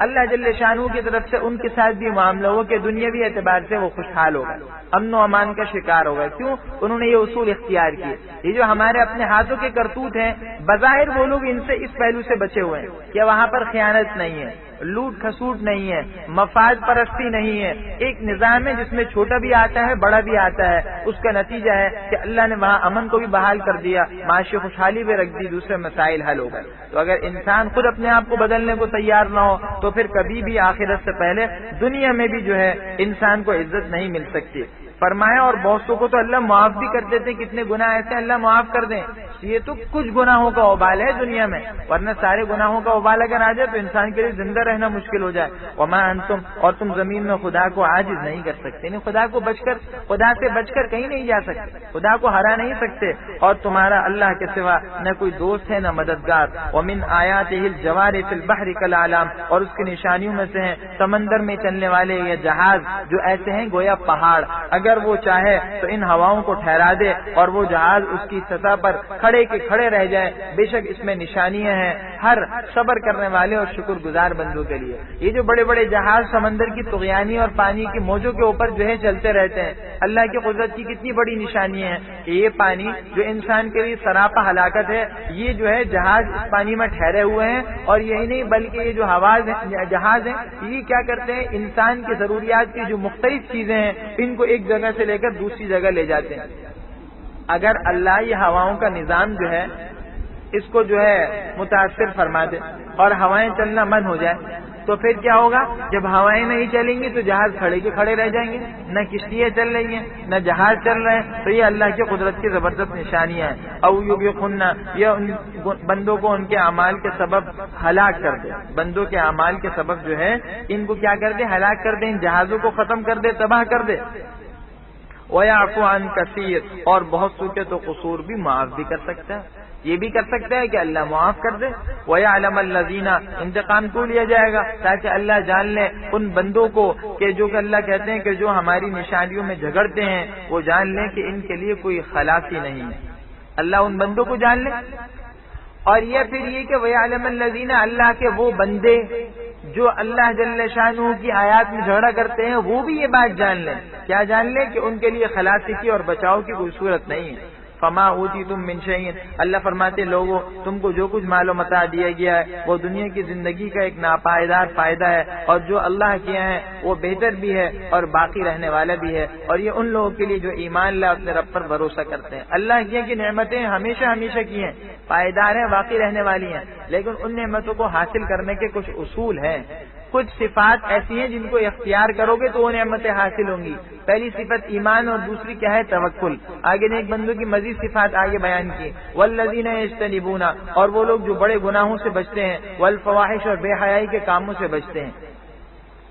S1: اللہ جل شانہ کی طرف سے ان کے ساتھ بھی معاملہ ہو کہ دنیاوی اعتبار سے وہ خوشحال ہوگا، امن و امان کا شکار ہوگا۔ کیوں؟ انہوں نے یہ اصول اختیار کیے۔ یہ جو ہمارے اپنے ہاتھوں کے کرتوت ہیں، بظاہر وہ لوگ ان سے اس پہلو سے بچے ہوئے ہیں کہ وہاں پر خیانت نہیں ہے، لوٹ کھسوٹ نہیں ہے، مفاد پرستی نہیں ہے، ایک نظام ہے جس میں چھوٹا بھی آتا ہے بڑا بھی آتا ہے، اس کا نتیجہ ہے کہ اللہ نے وہاں امن کو بھی بحال کر دیا، معاشی خوشحالی بھی رکھ دی، دوسرے مسائل حل ہو گئے۔ تو اگر انسان خود اپنے آپ کو بدلنے کو تیار نہ ہو تو پھر کبھی بھی آخرت سے پہلے دنیا میں بھی جو ہے انسان کو عزت نہیں مل سکتی۔ فرمایا اور بہتوں کو تو اللہ معاف بھی کر دیتے، کتنے گناہ ایسے اللہ معاف کر دیں، یہ تو کچھ گناہوں کا وبال ہے دنیا میں، ورنہ سارے گناہوں کا وبال اگر آ جائے تو انسان کے لیے زندہ رہنا مشکل ہو جائے۔ وما انتم، اور تم زمین میں خدا کو عاجز نہیں کر سکتے، یعنی خدا سے بچ کر کہیں نہیں جا سکتے، خدا کو ہرا نہیں سکتے، اور تمہارا اللہ کے سوا نہ کوئی دوست ہے نہ مددگار۔ ومن آیاتہ الجوار فی البحر کالاعلام، اور اس کی نشانیوں میں سے ہیں سمندر میں چلنے والے یہ جہاز جو ایسے ہیں گویا پہاڑ، اگر اگر وہ چاہے تو ان ہواؤں کو ٹھہرا دے اور وہ جہاز اس کی سطح پر کھڑے کے کھڑے رہ جائے. بے شک اس میں نشانیاں ہیں ہر صبر کرنے والے اور شکر گزار بندوں کے لیے. یہ جو بڑے بڑے جہاز سمندر کی طغیانی اور پانی کی موجوں کے اوپر جو ہے چلتے رہتے ہیں, اللہ کی قدرت کی کتنی بڑی نشانیاں ہیں کہ یہ پانی جو انسان کے لیے سراپا ہلاکت ہے, یہ جو ہے جہاز اس پانی میں ٹھہرے ہوئے ہیں. اور یہی نہیں بلکہ یہ جو جہاز ہیں یہ کیا کرتے ہیں, انسان کی ضروریات کی جو مختلف چیزیں ہیں ان کو ایک جگہ سے لے کر دوسری جگہ لے جاتے ہیں. اگر اللہ یہ ہواؤں کا نظام جو ہے اس کو جو ہے متاثر فرما دے اور ہوائیں چلنا بند ہو جائے تو پھر کیا ہوگا؟ جب ہوائیں نہیں چلیں گی تو جہاز کھڑے کے کھڑے رہ جائیں گے, نہ کشتیاں چل رہی ہیں نہ جہاز چل رہے ہیں. تو یہ اللہ کی قدرت کی زبردست نشانیاں ہیں. او یوبقنا, یہ ان بندوں کو ان کے اعمال کے سبب ہلاک کر دے. بندوں کے اعمال کے سبب جو ہے ان کو کیا کر دے؟ ہلاک کر دے, ان جہازوں کو ختم کر دے, تباہ کر دے. وَيَعْفُ عَنْ كَثِيرٍ, اور بہت سو کے تو قصور بھی معاف بھی کر سکتا ہے. یہ بھی کر سکتا ہے کہ اللہ معاف کر دے. وَيَعْلَمَ الَّذِينَ, انتقام تو لیا جائے گا تاکہ اللہ جان لے ان بندوں کو کہ جو کہ اللہ کہتے ہیں کہ جو ہماری نشانیوں میں جھگڑتے ہیں وہ جان لیں کہ ان کے لیے کوئی خلاصی نہیں ہے. اللہ ان بندوں کو جان لے. اور یہ پھر یہ کہ وَيَعْلَمَ الَّذِينَ, اللہ کے وہ بندے جو اللہ جل شانہ کی آیات میں جھگڑا کرتے ہیں وہ بھی یہ بات جان لیں. کیا جان لیں؟ کہ ان کے لیے خلاصی کی اور بچاؤ کی کوئی صورت نہیں ہے. فما اوتیتم من شیء, اللہ فرماتے لوگوں تم کو جو کچھ مال و متاع دیا گیا ہے وہ دنیا کی زندگی کا ایک ناپائیدار فائدہ ہے, اور جو اللہ کیا ہے وہ بہتر بھی ہے اور باقی رہنے والا بھی ہے. اور یہ ان لوگوں کے لیے جو ایمان لائے اپنے رب پر بھروسہ کرتے ہیں. اللہ کی نعمتیں ہمیشہ ہمیشہ کی ہیں, پائیدار ہیں, باقی رہنے والی ہیں, لیکن ان نعمتوں کو حاصل کرنے کے کچھ اصول ہیں. کچھ صفات ایسی ہیں جن کو اختیار کرو گے تو وہ نعمتیں حاصل ہوں گی. پہلی صفت ایمان اور دوسری کیا ہے؟ توکل. آگے نے ایک بندوں کی مزید صفات آگے بیان کی. والذین یجتنبون, اور وہ لوگ جو بڑے گناہوں سے بچتے ہیں, والفواحش, اور بے حیائی کے کاموں سے بچتے ہیں.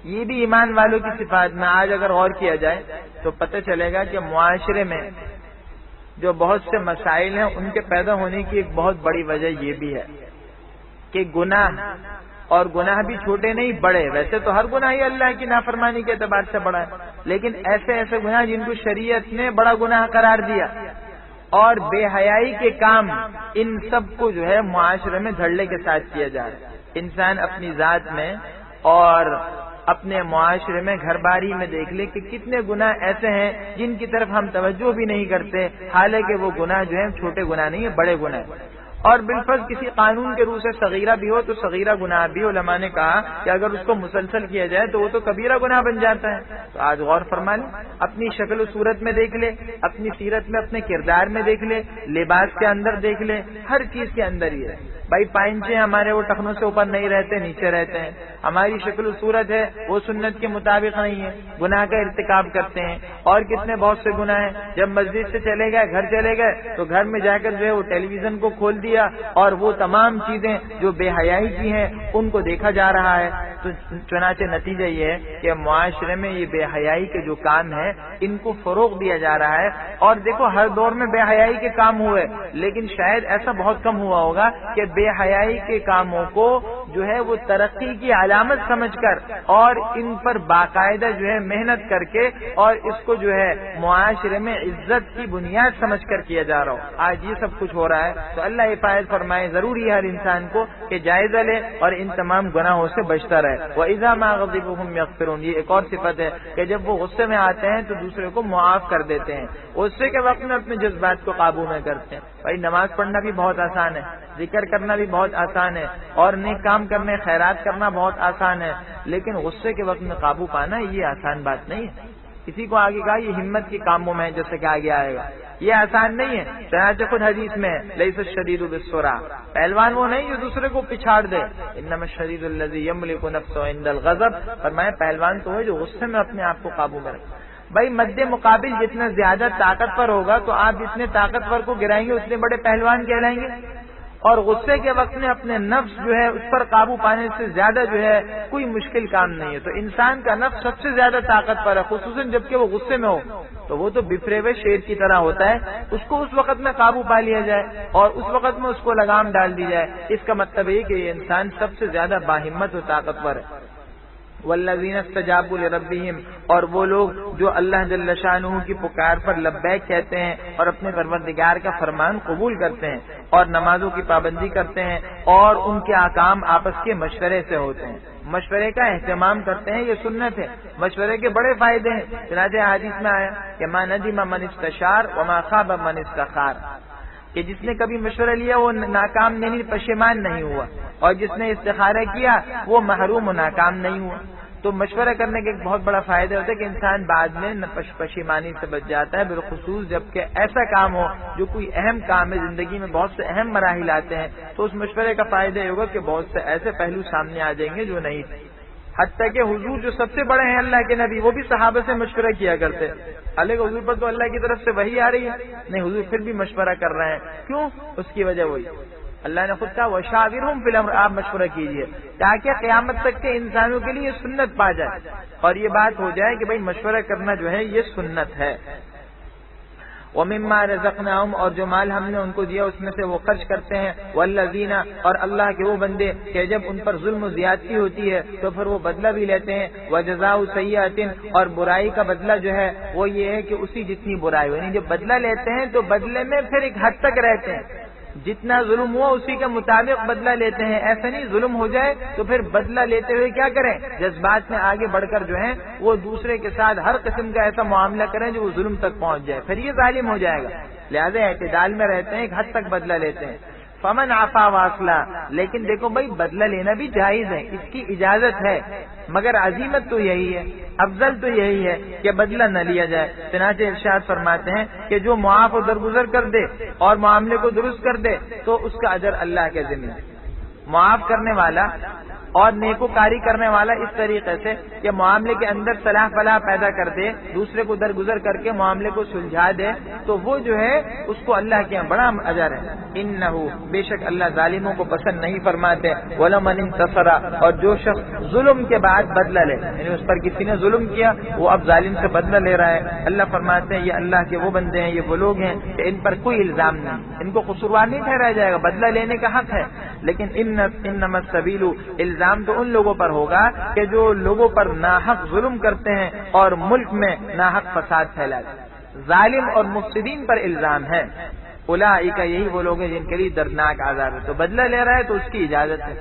S1: یہ بھی ایمان والوں کی صفات میں آج اگر غور کیا جائے تو پتہ چلے گا کہ معاشرے میں جو بہت سے مسائل ہیں ان کے پیدا ہونے کی ایک بہت بڑی وجہ یہ بھی ہے کہ گناہ, اور گناہ بھی چھوٹے نہیں بڑے. ویسے تو ہر گناہ ہی اللہ کی نافرمانی کے اعتبار سے بڑا ہے, لیکن ایسے ایسے گناہ جن کو شریعت نے بڑا گناہ قرار دیا, اور بے حیائی کے کام, ان سب کو جو ہے معاشرے میں دھڑلے کے ساتھ کیا جا رہا ہے. انسان اپنی ذات میں اور اپنے معاشرے میں گھر باری میں دیکھ لے کہ کتنے گناہ ایسے ہیں جن کی طرف ہم توجہ بھی نہیں کرتے, حالانکہ وہ گناہ جو ہے چھوٹے گناہ نہیں ہے, بڑے گناہ ہیں. اور بالفرض کسی قانون کے روح سے صغیرہ بھی ہو تو صغیرہ گناہ بھی علماء نے کہا کہ اگر اس کو مسلسل کیا جائے تو وہ تو کبیرہ گناہ بن جاتا ہے. تو آج غور فرما لیں, اپنی شکل و صورت میں دیکھ لے, اپنی سیرت میں, اپنے کردار میں دیکھ لے, لباس کے اندر دیکھ لے, ہر چیز کے اندر ہی ہے. بھائی پائنچے ہمارے وہ ٹخنوں سے اوپر نہیں رہتے, نیچے رہتے ہیں. ہماری شکل و صورت ہے وہ سنت کے مطابق نہیں ہے, گناہ کا ارتکاب کرتے ہیں. اور کتنے بہت سے گناہ ہیں, جب مسجد سے چلے گئے, گھر چلے گئے تو گھر میں جا کر جو ہے وہ ٹیلی ویژن کو کھول دیا اور وہ تمام چیزیں جو بے حیائی کی ہیں ان کو دیکھا جا رہا ہے. تو چنانچہ نتیجہ یہ ہے کہ معاشرے میں یہ بے حیائی کے جو کام ہیں ان کو فروغ دیا جا رہا ہے. اور دیکھو ہر دور میں بے حیائی کے کام ہوئے, لیکن شاید ایسا بہت کم ہوا ہوگا کہ بے حیائی کے کاموں کو جو ہے وہ ترقی کی علامت سمجھ کر اور ان پر باقاعدہ جو ہے محنت کر کے اور اس کو جو ہے معاشرے میں عزت کی بنیاد سمجھ کر کیا جا رہا ہو. آج یہ سب کچھ ہو رہا ہے. تو اللہ حفاظت فرمائے, ضروری ہے ہر انسان کو کہ جائزہ لے اور ان تمام گناہوں سے بچتا رہے. وَإِذَا مَا غَضِبُوا هُمْ يَغْفِرُونَ, یہ ایک اور صفت ہے کہ جب وہ غصے میں آتے ہیں تو دوسرے کو معاف کر دیتے ہیں. غصے کے وقت میں اپنے جذبات کو قابو میں کرتے ہیں. بھائی نماز پڑھنا بھی بہت آسان ہے, ذکر کرنا بھی بہت آسان ہے, اور نیک کام کرنے, خیرات کرنا بہت آسان ہے, لیکن غصے کے وقت میں قابو پانا یہ آسان بات نہیں ہے. کسی کو آگے کہا یہ ہمت کے کاموں میں ہے, جیسے کہ آگے آئے گا, یہ آسان نہیں ہے. چنانچہ خود حدیث میں لیس الشدید بالسرعہ, پہلوان وہ نہیں جو دوسرے کو پچھاڑ دے, انما الشدید الذی یملک نفسه عند الغضب, فرمایا پہلوان تو ہے جو غصے میں اپنے آپ کو قابو میں رکھے. بھائی مد مقابل جتنا زیادہ طاقتور ہوگا تو آپ جتنے طاقتور کو گرائیں گے اتنے بڑے پہلوان کہلائیں گے. اور غصے کے وقت میں اپنے نفس جو ہے اس پر قابو پانے سے زیادہ جو ہے کوئی مشکل کام نہیں ہے. تو انسان کا نفس سب سے زیادہ طاقتور ہے, خصوصاً جبکہ وہ غصے میں ہو تو وہ تو بفرے ہوئے شیر کی طرح ہوتا ہے. اس کو اس وقت میں قابو پا لیا جائے اور اس وقت میں اس کو لگام ڈال دی جائے, اس کا مطلب یہ کہ یہ انسان سب سے زیادہ باہمت و طاقتور ہے. والذین استجابوا لربہم، اور وہ لوگ جو اللہ جل شانہ کی پکار پر لبیک کہتے ہیں اور اپنے پروردگار کا فرمان قبول کرتے ہیں اور نمازوں کی پابندی کرتے ہیں اور ان کے احکام آپس کے مشورے سے ہوتے ہیں، مشورے کا اہتمام کرتے ہیں، یہ سنت ہے۔ مشورے کے بڑے فائدے ہیں، چنانچہ حدیث میں آیا کہ ما ندم من استشار وما خاب من استخار، کہ جس نے کبھی مشورہ لیا وہ ناکام نہیں، پشیمان نہیں ہوا، اور جس نے استخارہ کیا وہ محروم و ناکام نہیں ہوا۔ تو مشورہ کرنے کے ایک بہت بڑا فائدہ ہوتا ہے کہ انسان بعد میں پشیمانی سے بچ جاتا ہے، بالخصوص جبکہ ایسا کام ہو جو کوئی اہم کام ہے، زندگی میں بہت سے اہم مراحل آتے ہیں، تو اس مشورے کا فائدہ یہ ہوگا کہ بہت سے ایسے پہلو سامنے آ جائیں گے جو نہیں تھے۔ حتیٰ کہ حضور جو سب سے بڑے ہیں اللہ کے نبی، وہ بھی صحابہ سے مشورہ کیا کرتے، حالانکہ حضور پر تو اللہ کی طرف سے وحی آ رہی ہے، نہیں حضور پھر بھی مشورہ کر رہے ہیں، کیوں؟ اس کی وجہ وہی اللہ نے خود کہا وشاورہم فی الامر، آپ مشورہ کیجئے تاکہ قیامت تک کے انسانوں کے لیے سنت پا جائے اور یہ بات ہو جائے کہ بھئی مشورہ کرنا جو ہے یہ سنت ہے۔ وَمِمَّا رَزَقْنَاهُمْ، اور جو مال ہم نے ان کو دیا اس میں سے وہ خرچ کرتے ہیں، وَالَّذِينَ، اور اللہ کے وہ بندے کہ جب ان پر ظلم و زیادتی ہوتی ہے تو پھر وہ بدلہ بھی لیتے ہیں، وَجَزَاءُ سَيِّئَةٍ، اور برائی کا بدلہ جو ہے وہ یہ ہے کہ اسی جتنی برائی ہو، یعنی جب بدلہ لیتے ہیں تو بدلے میں پھر ایک حد تک رہتے ہیں، جتنا ظلم ہوا اسی کے مطابق بدلہ لیتے ہیں، ایسا نہیں ظلم ہو جائے تو پھر بدلہ لیتے ہوئے کیا کریں، جذبات میں آگے بڑھ کر جو ہے وہ دوسرے کے ساتھ ہر قسم کا ایسا معاملہ کریں جو وہ ظلم تک پہنچ جائے، پھر یہ ظالم ہو جائے گا۔ لہذا اعتدال میں رہتے ہیں، ایک حد تک بدلہ لیتے ہیں۔ فمن عفا واصلح، لیکن دیکھو بھائی بدلہ لینا بھی جائز ہے، اس کی اجازت ہے، مگر عزیمت تو یہی ہے، افضل تو یہی ہے کہ بدلہ نہ لیا جائے۔ چنانچہ ارشاد فرماتے ہیں کہ جو معاف و درگزر کر دے اور معاملے کو درست کر دے تو اس کا اجر اللہ کے ذمہ ہے۔ معاف کرنے والا اور نیکوکاری کرنے والا اس طریقے سے کہ معاملے کے اندر صلاح فلاح پیدا کر دے، دوسرے کو درگزر کر کے معاملے کو سلجھا دے، تو وہ جو ہے اس کو اللہ کے یہاں بڑا اجر ہے۔ انہو، بے شک اللہ ظالموں کو پسند نہیں فرماتے۔ ولمن انتصر، اور جو شخص ظلم کے بعد بدلہ لے، یعنی اس پر کسی نے ظلم کیا وہ اب ظالم سے بدلہ لے رہا ہے، اللہ فرماتے ہیں یہ اللہ کے وہ بندے ہیں، یہ وہ لوگ ہیں کہ ان پر کوئی الزام نہیں، ان کو قصوروار نہیں ٹھہرایا جائے گا، بدلہ لینے کا حق ہے، لیکن انما السبیل، الزام تو ان لوگوں پر ہوگا کہ جو لوگوں پر ناحق ظلم کرتے ہیں اور ملک میں ناحق فساد پھیلاتے ہیں، ظالم اور مفسدین پر الزام ہے۔ اولئک، یہی وہ لوگ ہیں جن کے لیے دردناک عذاب ہے۔ تو بدلہ لے رہا ہے تو اس کی اجازت ہے،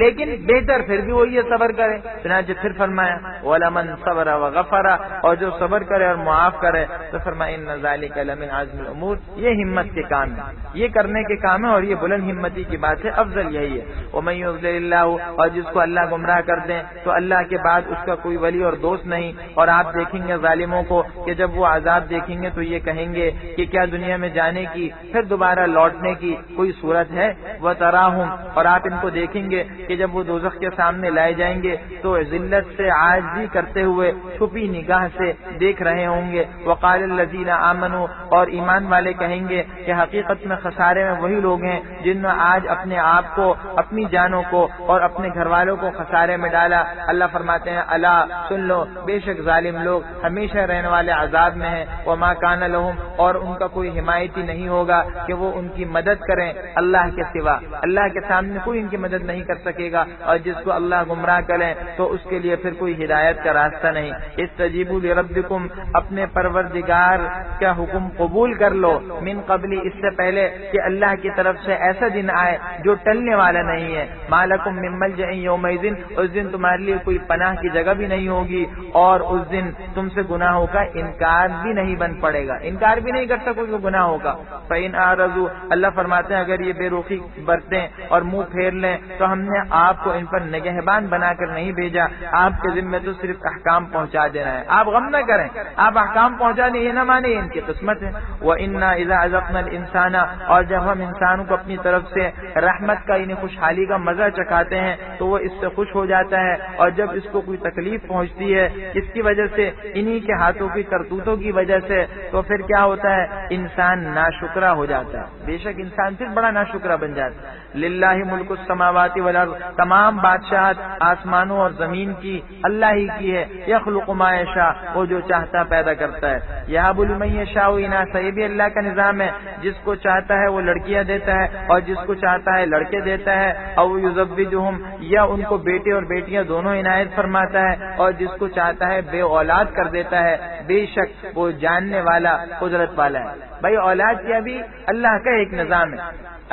S1: لیکن بہتر پھر بھی وہ یہ صبر کرے۔ چنانچہ پھر فرمایا وَلَمَنْ صَبَرَ وَغَفَرَ، اور جو صبر کرے اور معاف کرے تو فرمایا إِنَّ ذَلِكَ لَمِنْ عَزْمِ الْأُمُورِ، یہ ہمت کے کام ہے، یہ کرنے کے کام ہے اور یہ بلند ہمتی کی بات ہے، افضل یہی ہے۔ وَمَن يُضْلِلِ اللَّهُ، اور جس کو اللہ گمراہ کر دیں تو اللہ کے بعد اس کا کوئی ولی اور دوست نہیں۔ اور آپ دیکھیں گے ظالموں کو کہ جب وہ عذاب دیکھیں گے تو یہ کہیں گے کہ کیا دنیا میں جانے کی پھر دوبارہ لوٹنے کی کوئی صورت ہے؟ وَتَرَاهُمْ، اور آپ ان کو دیکھیں گے کہ جب وہ دوزخ کے سامنے لائے جائیں گے تو ذلت سے عاجزی کرتے ہوئے چھپی نگاہ سے دیکھ رہے ہوں گے۔ وقال الذین آمنوا، اور ایمان والے کہیں گے کہ حقیقت میں خسارے میں وہی لوگ ہیں جن نے آج اپنے آپ کو، اپنی جانوں کو اور اپنے گھر والوں کو خسارے میں ڈالا۔ اللہ فرماتے ہیں الا، سن لو، بے شک ظالم لوگ ہمیشہ رہنے والے عذاب میں ہیں۔ وما کان لہم، اور ان کا کوئی حمایتی نہیں ہوگا کہ وہ ان کی مدد کریں اللہ کے سوا، اللہ کے سامنے کوئی ان کی مدد نہیں کر سکے گا، اور جس کو اللہ گمراہ کرے تو اس کے لیے پھر کوئی ہدایت کا راستہ نہیں۔ استجیبوا لربکم، اپنے پروردگار کا حکم قبول کر لو، من قبل، اس سے پہلے کہ اللہ کی طرف سے ایسا دن آئے جو ٹلنے والا نہیں ہے۔ ما لکم من ملجأ یومئذ، اس دن تمہارے لیے کوئی پناہ کی جگہ بھی نہیں ہوگی، اور اس دن تم سے گناہوں کا انکار بھی نہیں بن پڑے گا، انکار بھی نہیں کر سکو جو گناہ ہوگا۔ فإن أعرضوا، اللہ فرماتے ہیں اگر یہ بے رخی برتیں اور منہ پھیر لیں تو ہم نے آپ کو ان پر نگہبان بنا کر نہیں بھیجا، آپ کے ذمہ تو صرف احکام پہنچا دینا ہے، آپ غم نہ کریں، آپ احکام پہنچا دیں، یہ نہ مانے ان کی قسمت ہے۔ وَإِنَّا إِذَا أَذَقْنَا الْإِنسَانَ، اور جب ہم انسان کو اپنی طرف سے رحمت کا یعنی خوشحالی کا مزہ چکھاتے ہیں تو وہ اس سے خوش ہو جاتا ہے، اور جب اس کو کوئی تکلیف پہنچتی ہے اس کی وجہ سے، انہی کے ہاتھوں کی کرتوتوں کی وجہ سے، تو پھر کیا ہوتا ہے، انسان ناشکرا ہو جاتا ہے، بے شک انسان پھر بڑا ناشکرہ بن جاتا ہے۔ للہ ملک السماوات والارض، تمام بادشاہت آسمانوں اور زمین کی اللہ ہی کی ہے۔ یخلق ما یشاء، وہ جو چاہتا پیدا کرتا ہے۔ یہب لمن یشاء اناثا، یہ بھی اللہ کا نظام ہے، جس کو چاہتا ہے وہ لڑکیاں دیتا ہے اور جس کو چاہتا ہے لڑکے دیتا ہے۔ او یزوجہم، یا ان کو بیٹے اور بیٹیاں دونوں عنایت فرماتا ہے، اور جس کو چاہتا ہے بے اولاد کر دیتا ہے۔ بے شک وہ جاننے والا قدرت والا ہے۔ بھائی اولاد کیا بھی اللہ کا ایک نظام ہے،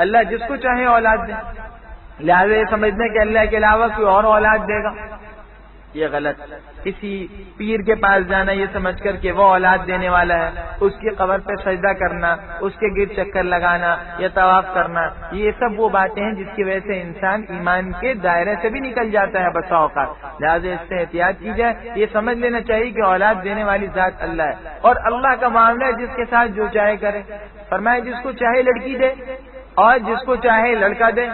S1: اللہ جس کو چاہے اولاد دے، لہٰذا یہ سمجھنے کہ اللہ کے علاوہ کوئی اور اولاد دے گا، یہ غلط۔ کسی پیر کے پاس جانا یہ سمجھ کر کہ وہ اولاد دینے والا ہے، اس کی قبر پہ سجدہ کرنا، اس کے گرد چکر لگانا یا طواف کرنا، یہ سب وہ باتیں ہیں جس کی وجہ سے انسان ایمان کے دائرے سے بھی نکل جاتا ہے بسا اوقات۔ لہٰذا اس سے احتیاط کی جائے، یہ سمجھ لینا چاہیے کہ اولاد دینے والی ذات اللہ ہے، اور اللہ کا معاملہ ہے جس کے ساتھ جو چاہے کرے۔ فرمایا جس کو چاہے لڑکی دے اور جس کو چاہے لڑکا دے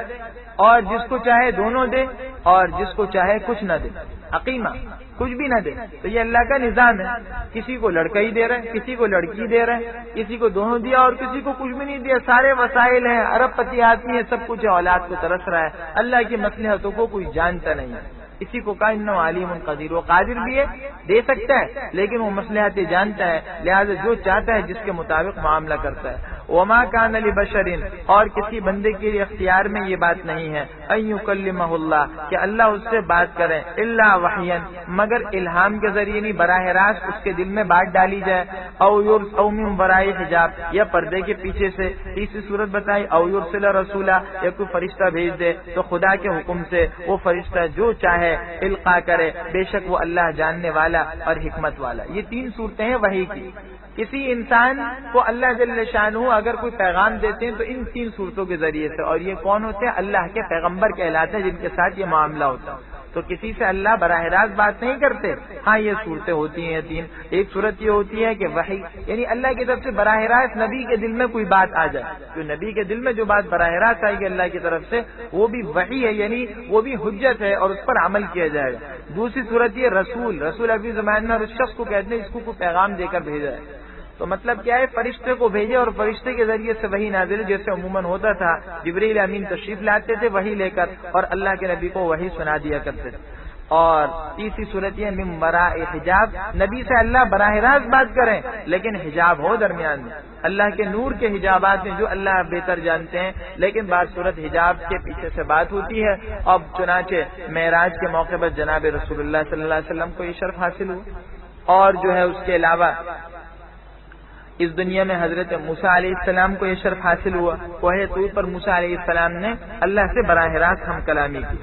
S1: اور جس کو چاہے دونوں دے اور جس کو چاہے کچھ نہ دے، عقیمہ کچھ بھی نہ دے۔ تو یہ اللہ کا نظام ہے، کسی کو لڑکا ہی دے رہے ہیں، کسی کو لڑکی دے رہے ہیں، کسی کو دونوں دیا اور کسی کو کچھ بھی نہیں دیا۔ سارے وسائل ہیں، ارب پتی آدمی ہے، سب کچھ ہے، اولاد کو ترس رہا ہے۔ اللہ کی مصلحتوں کو کوئی جانتا نہیں ہے، اسی کو کہا انہ علیم قدیر، وہ قادر بھی ہے، دے سکتا ہے، لیکن وہ مصلحتیں جانتا ہے، لہذا جو چاہتا ہے جس کے مطابق معاملہ کرتا ہے۔ وما کان لبشر، اور کسی بندے کے لیے اختیار میں یہ بات نہیں ہے، ان یکلمہ اللہ، کہ اللہ اس سے بات کرے، الا وحیا، مگر الہام کے ذریعے نہیں، براہ راست اس کے دل میں بات ڈالی جائے، او من وراء حجاب، یا پردے کے پیچھے سے۔ تیسری صورت بتائی او یرسل رسولا، یا کوئی فرشتہ بھیج دے تو خدا کے حکم سے وہ فرشتہ جو چاہے القا کرے، بے شک وہ اللہ جاننے والا اور حکمت والا۔ یہ تین صورتیں ہیں وحی کی۔ کسی انسان کو اللہ جل شانہ اگر کوئی پیغام دیتے ہیں تو ان تین صورتوں کے ذریعے سے، اور یہ کون ہوتے ہیں؟ اللہ کے پیغمبر کہلاتے ہیں جن کے ساتھ یہ معاملہ ہوتا ہے۔ تو کسی سے اللہ براہ راست بات نہیں کرتے، ہاں یہ صورتیں ہوتی ہیں تین۔ ایک صورت یہ ہوتی ہے کہ وحی، یعنی اللہ کی طرف سے براہ راست نبی کے دل میں کوئی بات آ جائے، جو نبی کے دل میں جو بات براہ راست آئے گی اللہ کی طرف سے، وہ بھی وحی ہے، یعنی وہ بھی حجت ہے اور اس پر عمل کیا جائے گا۔ دوسری صورت یہ رسول ابھی زمانے میں اور اس شخص کو کہتے ہیں اس کو کوئی پیغام دے کر بھیجا ہے، تو مطلب کیا ہے؟ فرشتے کو بھیجے اور فرشتے کے ذریعے سے وحی نازل، جیسے عموماً ہوتا تھا، جبریل امین تشریف لاتے تھے وحی لے کر اور اللہ کے نبی کو وحی سنا دیا کرتے تھے۔ اور تیسری صورت یہ من وراء حجاب، نبی سے اللہ براہ راست بات کریں لیکن حجاب ہو درمیان میں، اللہ کے نور کے حجابات ہیں جو اللہ بہتر جانتے ہیں، لیکن بعض صورت حجاب کے پیچھے سے بات ہوتی ہے۔ اب چنانچہ معراج کے موقع پر جناب رسول اللہ صلی اللہ علیہ وسلم کو یہ شرف حاصل ہوا، اور جو ہے اس کے علاوہ اس دنیا میں حضرت موسیٰ علیہ السلام کو یہ شرف حاصل ہوا، کوہ طور پر موسیٰ علیہ السلام نے اللہ سے براہ راست ہم کلامی کی۔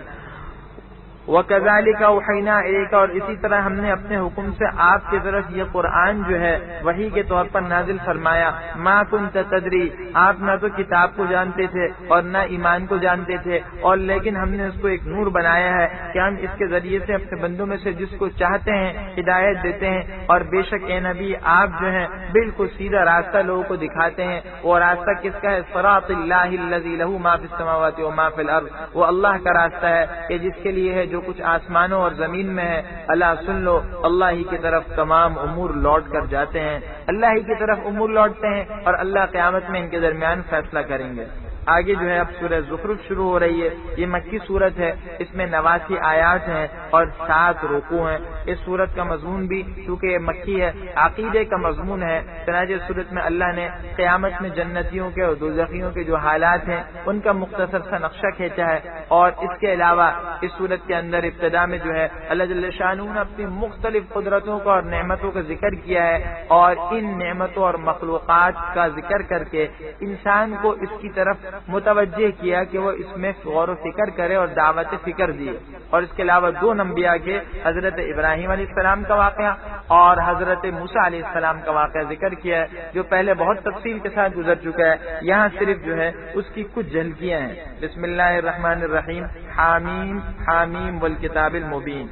S1: وَكَذَلِكَ أَوْحَيْنَا إِلَيْكَ، اور اسی طرح ہم نے اپنے حکم سے آپ کی طرف یہ قرآن جو ہے وحی کے طور پر نازل فرمایا۔ مَا كُنْتَ تَدْرِي، آپ نہ تو کتاب کو جانتے تھے اور نہ ایمان کو جانتے تھے، اور لیکن ہم نے اس کو ایک نور بنایا ہے کہ ہم اس کے ذریعے سے اپنے بندوں میں سے جس کو چاہتے ہیں ہدایت دیتے ہیں، اور بے شک اے نبی آپ جو ہیں بالکل سیدھا راستہ لوگوں کو دکھاتے ہیں۔ وہ راستہ کس کا ہے؟ صراط اللہ الذی لہ ما فی السماوات و ما فی الارض، وہ اللہ کا راستہ ہے کہ جس کے لیے ہے جو کچھ آسمانوں اور زمین میں ہے۔ اللہ سن لو، اللہ ہی کی طرف تمام امور لوٹ کر جاتے ہیں، اللہ ہی کی طرف امور لوٹتے ہیں، اور اللہ قیامت میں ان کے درمیان فیصلہ کریں گے۔ آگے جو ہے اب سورہ زخرف شروع ہو رہی ہے، یہ مکی صورت ہے، اس میں 89 آیات ہیں اور 7 رکوع ہیں۔ اس صورت کا مضمون بھی چونکہ یہ مکی ہے عقیدے کا مضمون ہے، چنانچہ اس صورت میں اللہ نے قیامت میں جنتیوں کے اور دوزخیوں کے جو حالات ہیں ان کا مختصر سا نقشہ کھینچا ہے، اور اس کے علاوہ اس صورت کے اندر ابتدا میں جو ہے اللہ جل شانہ نے اپنی مختلف قدرتوں کا اور نعمتوں کا ذکر کیا ہے، اور ان نعمتوں اور مخلوقات کا ذکر کر کے انسان کو اس کی طرف متوجہ کیا کہ وہ اس میں غور و فکر کرے اور دعوت فکر دیے۔ اور اس کے علاوہ 2 انبیاء کے حضرت ابراہیم علیہ السلام کا واقعہ اور حضرت موسیٰ علیہ السلام کا واقعہ ذکر کیا ہے، جو پہلے بہت تفصیل کے ساتھ گزر چکا ہے، یہاں صرف جو ہے اس کی کچھ جھلکیاں ہیں۔ بسم اللہ الرحمن الرحیم، حامیم حامیم والکتاب المبین۔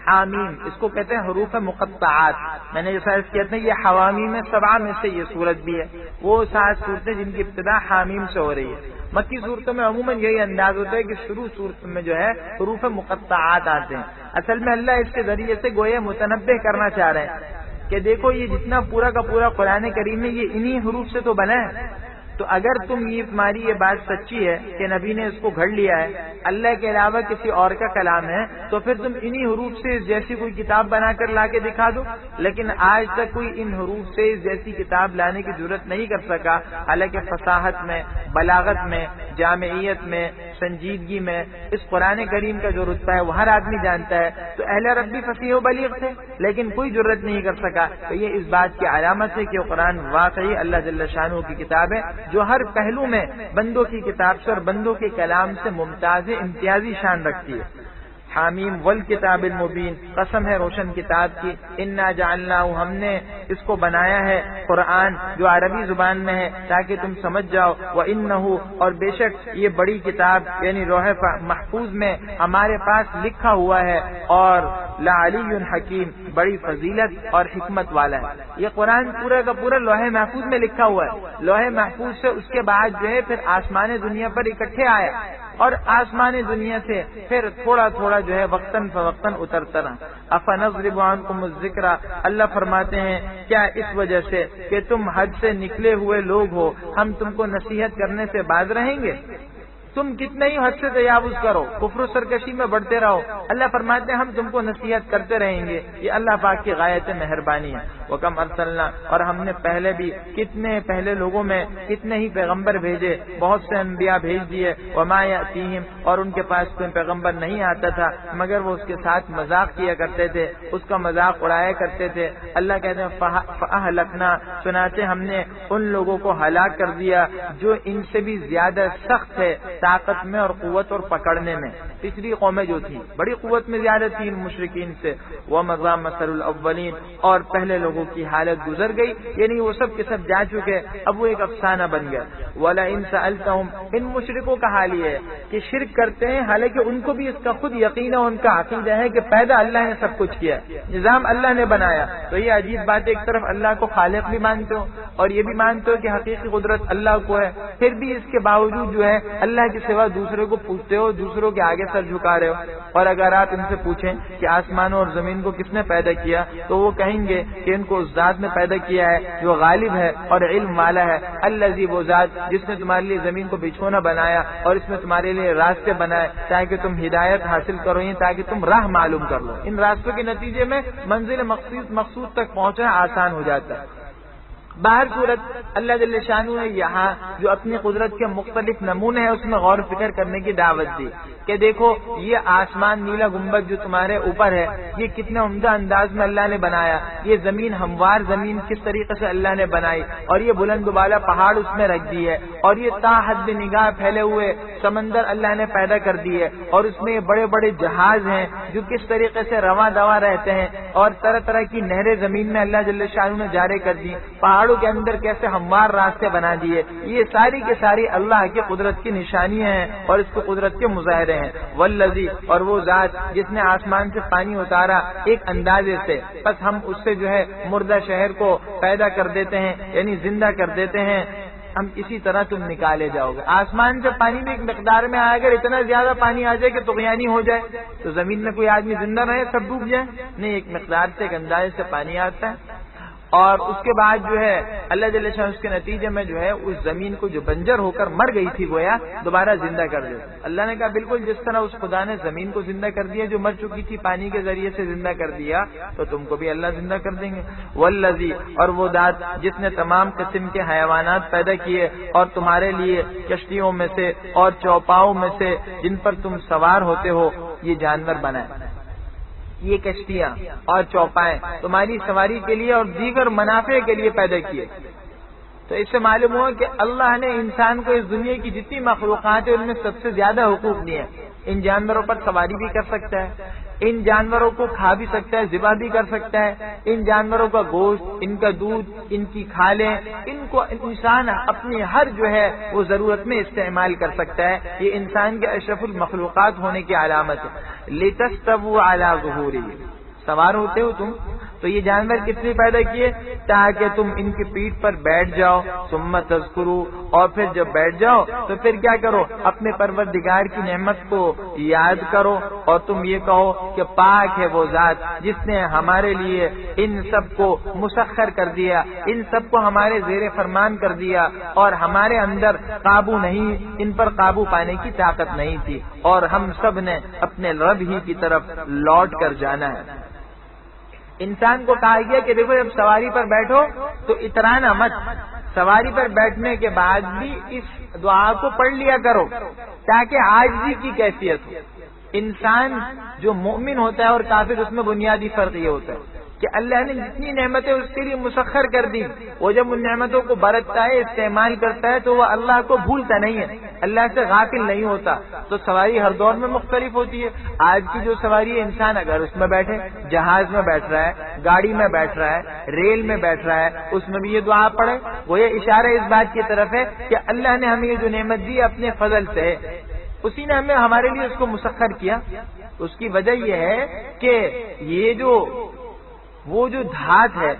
S1: حامیم اس کو کہتے ہیں حروف مقطعات، میں نے جیسا کیا تھا یہ حوامیم 7 میں سے یہ صورت بھی ہے، وہ 7 صورتیں جن کی ابتدا حامیم سے ہو رہی ہے۔ مکی صورتوں میں عموماً یہی انداز ہوتا ہے کہ شروع صورت میں جو ہے حروف مقطعات آتے ہیں، اصل میں اللہ اس کے ذریعے سے گویا متنبہ کرنا چاہ رہے ہیں کہ دیکھو یہ جتنا پورا کا پورا قرآن کریم ہے یہ انہی حروف سے تو بنا ہے، تو اگر تمہاری یہ بات سچی ہے کہ نبی نے اس کو گھڑ لیا ہے، اللہ کے علاوہ کسی اور کا کلام ہے، تو پھر تم انہی حروف سے اس جیسی کوئی کتاب بنا کر لا کے دکھا دو. لیکن آج تک کوئی ان حروف سے اس جیسی کتاب لانے کی ضرورت نہیں کر سکا، حالانکہ فصاحت میں، بلاغت میں، جامعیت میں، سنجیدگی میں اس قرآن کریم کا جو رتبہ ہے وہ ہر آدمی جانتا ہے. تو اہل عرب بھی فصیح و بلیغ تھے لیکن کوئی ضرورت نہیں کر سکا. تو یہ اس بات کی علامت ہے کہ قرآن واقعی اللہ جل شانہ کی کتاب ہے جو ہر پہلو میں بندوں کی کتاب سے اور بندوں کے کلام سے ممتاز امتیازی شان رکھتی ہے. حامیم والکتاب المبین، قسم ہے روشن کتاب کی، انا جعلناہ، ہم نے اس کو بنایا ہے قرآن جو عربی زبان میں ہے تاکہ تم سمجھ جاؤ. وَإِنَّهُ، اور بے شک یہ بڑی کتاب یعنی لوح محفوظ میں ہمارے پاس لکھا ہوا ہے، اور لعلی حکیم، بڑی فضیلت اور حکمت والا ہے. یہ قرآن پورا کا پورا لوح محفوظ میں لکھا ہوا ہے. لوح محفوظ سے اس کے بعد جو ہے پھر آسمان دنیا پر اکٹھے آیا، اور آسمان دنیا سے پھر تھوڑا تھوڑا جو ہے وقتاً فوقتاً اترتا رہا. افنضرب عنکم الذکر، اللہ فرماتے ہیں کیا اس وجہ سے کہ تم حد سے نکلے ہوئے لوگ ہو ہم تم کو نصیحت کرنے سے باز رہیں گے؟ تم کتنے ہی حد سے تجاوز کرو، کفر و سرکشی میں بڑھتے رہو، اللہ فرماتے ہیں ہم تم کو نصیحت کرتے رہیں گے. یہ اللہ پاک کی غایت مہربانی ہے. وَكَمْ أَرْسَلْنَا، اور ہم نے پہلے بھی کتنے پہلے لوگوں میں کتنے ہی پیغمبر بھیجے، بہت سے انبیاء بھیج دیے. وَمَا يَأْتِيهِمْ، اور ان کے پاس کوئی پیغمبر نہیں آتا تھا مگر وہ اس کے ساتھ مذاق کیا کرتے تھے، اس کا مذاق اڑایا کرتے تھے. اللہ کہتے ہیں فَأَهْلَكْنَا، چنانچہ ہم نے ان لوگوں کو ہلاک کر دیا جو ان سے بھی زیادہ سخت ہے طاقت میں اور قوت اور پکڑنے میں. پچھلی قومیں جو تھی بڑی قوت میں زیادہ تھی ان مشرکین سے. وَمَضَىٰ مَثَلُ الْأَوَّلِينَ، اور پہلے لوگوں کی حالت گزر گئی، یعنی وہ سب کے سب جا چکے، اب وہ ایک افسانہ بن گیا. وَلَئِن سَأَلْتَهُمْ، ان مشرکوں کا حال یہ ہے کہ شرک کرتے ہیں حالانکہ ان کو بھی اس کا خود یقین ہے، ان کا عقیدہ ہے کہ پیدا اللہ نے سب کچھ کیا، نظام اللہ نے بنایا. تو یہ عجیب بات ہے، ایک طرف اللہ کو خالق بھی مانتے ہو اور یہ بھی مانتے ہو کہ حقیقی قدرت اللہ کو ہے، پھر بھی اس کے باوجود جو ہے اللہ کے سوا دوسرے کو پوچھتے ہو، دوسروں کے آگے سر جھکا رہے ہو. اور اگر آپ ان سے پوچھیں کہ آسمانوں اور زمین کو کس نے پیدا کیا تو وہ کہیں گے کہ ان کو اس ذات نے پیدا کیا ہے جو غالب ہے اور علم والا ہے. الذی، وہ ذات جس نے تمہارے لیے زمین کو بچھونا بنایا اور اس میں تمہارے لیے راستے بنائے تاکہ تم ہدایت حاصل کرو، تاکہ تم راہ معلوم کر لو. ان راستوں کے نتیجے میں منزل مقصود تک پہنچنا آسان ہو جاتا ہے. باہر صورت اللہ جل شانہ نے یہاں جو اپنی قدرت کے مختلف نمونے ہیں اس میں غور و فکر کرنے کی دعوت دی کہ دیکھو یہ آسمان نیلا گنبد جو تمہارے اوپر ہے یہ کتنے عمدہ انداز میں اللہ نے بنایا. یہ زمین ہموار زمین کس طریقے سے اللہ نے بنائی، اور یہ بلند و بالا پہاڑ اس میں رکھ دی ہے، اور یہ تا حد نگاہ پھیلے ہوئے سمندر اللہ نے پیدا کر دی ہے، اور اس میں بڑے بڑے جہاز ہیں جو کس طریقے سے رواں دواں رہتے ہیں، اور طرح طرح کی نہریں زمین میں اللہ جل شانہ نے جاری کر دی، پہاڑوں کے اندر کیسے ہموار راستے بنا دیے. یہ ساری کے ساری اللہ کی قدرت کی نشانیاں ہیں اور اس کی قدرت کے مظاہرے ہیں. والذی، اور وہ ذات جس نے آسمان سے پانی اتارا ایک اندازے سے، بس ہم اس سے جو ہے مردہ شہر کو پیدا کر دیتے ہیں یعنی زندہ کر دیتے ہیں. ہم اسی طرح تم نکالے جاؤ گے. آسمان سے پانی بھی ایک مقدار میں آئے، اگر اتنا زیادہ پانی آ جائے کہ طغیانی ہو جائے تو زمین میں کوئی آدمی زندہ رہے، سب ڈوب جائے؟ نہیں، ایک مقدار سے ایک اندازے سے پانی آتا ہے، اور اس کے بعد جو ہے اللہ جل شانہ اس کے نتیجے میں جو ہے اس زمین کو جو بنجر ہو کر مر گئی تھی گویا دوبارہ زندہ کر دے. اللہ نے کہا بالکل جس طرح اس خدا نے زمین کو زندہ کر دیا جو مر چکی تھی پانی کے ذریعے سے زندہ کر دیا تو تم کو بھی اللہ زندہ کر دیں گے. والذی، اور وہ ذات جس نے تمام قسم کے حیوانات پیدا کیے اور تمہارے لیے کشتیوں میں سے اور چوپاؤں میں سے جن پر تم سوار ہوتے ہو یہ جانور بنائے. یہ کشتیاں اور چوپائیں تمہاری سواری کے لیے اور دیگر منافع کے لیے پیدا کیے. تو اس سے معلوم ہوا کہ اللہ نے انسان کو اس دنیا کی جتنی مخلوقات ہیں ان میں سب سے زیادہ حقوق دیے. ان جانوروں پر سواری بھی کر سکتا ہے، ان جانوروں کو کھا بھی سکتا ہے، ذبح بھی کر سکتا ہے. ان جانوروں کا گوشت، ان کا دودھ، ان کی کھالیں، ان کو انسان اپنی ہر جو ہے وہ ضرورت میں استعمال کر سکتا ہے. یہ انسان کے اشرف المخلوقات ہونے کی علامت ہے. لِتَسْتَوُوا عَلَى ظُهُورِهِ، سوار ہوتے ہو تم تو یہ جانور کس لیے پیدا کیے؟ تاکہ تم ان کی پیٹھ پر بیٹھ جاؤ، ثم تذکروا، اور پھر جب بیٹھ جاؤ تو پھر کیا کرو؟ اپنے پروردگار کی نعمت کو یاد کرو اور تم یہ کہو کہ پاک ہے وہ ذات جس نے ہمارے لیے ان سب کو مسخر کر دیا، ان سب کو ہمارے زیر فرمان کر دیا، اور ہمارے اندر قابو نہیں، ان پر قابو پانے کی طاقت نہیں تھی، اور ہم سب نے اپنے رب ہی کی طرف لوٹ کر جانا ہے۔ انسان کو کہا گیا کہ دیکھو جب سواری پر بیٹھو تو اترانا مت، سواری پر بیٹھنے کے بعد بھی اس دعا کو پڑھ لیا کرو تاکہ عاجزی کی کیفیت ہو۔ انسان جو مومن ہوتا ہے اور کافر، اس میں بنیادی فرق یہ ہوتا ہے کہ اللہ نے جتنی نعمتیں اس کے لیے مسخر کر دی، وہ جب ان نعمتوں کو برتتا ہے، استعمال کرتا ہے، تو وہ اللہ کو بھولتا نہیں ہے، اللہ سے غافل نہیں ہوتا۔ تو سواری ہر دور میں مختلف ہوتی ہے۔ آج کی جو سواری ہے، انسان اگر اس میں بیٹھے، جہاز میں بیٹھ رہا ہے، گاڑی میں بیٹھ رہا ہے، ریل میں بیٹھ رہا ہے، اس میں بھی یہ دعا پڑھے، وہ یہ اشارہ اس بات کی طرف ہے کہ اللہ نے ہمیں یہ جو نعمت دی اپنے فضل سے ہے، اسی نے ہمیں ہمارے لیے اس کو مسخر کیا۔ اس کی وجہ یہ ہے کہ یہ وہ جو دھات ہے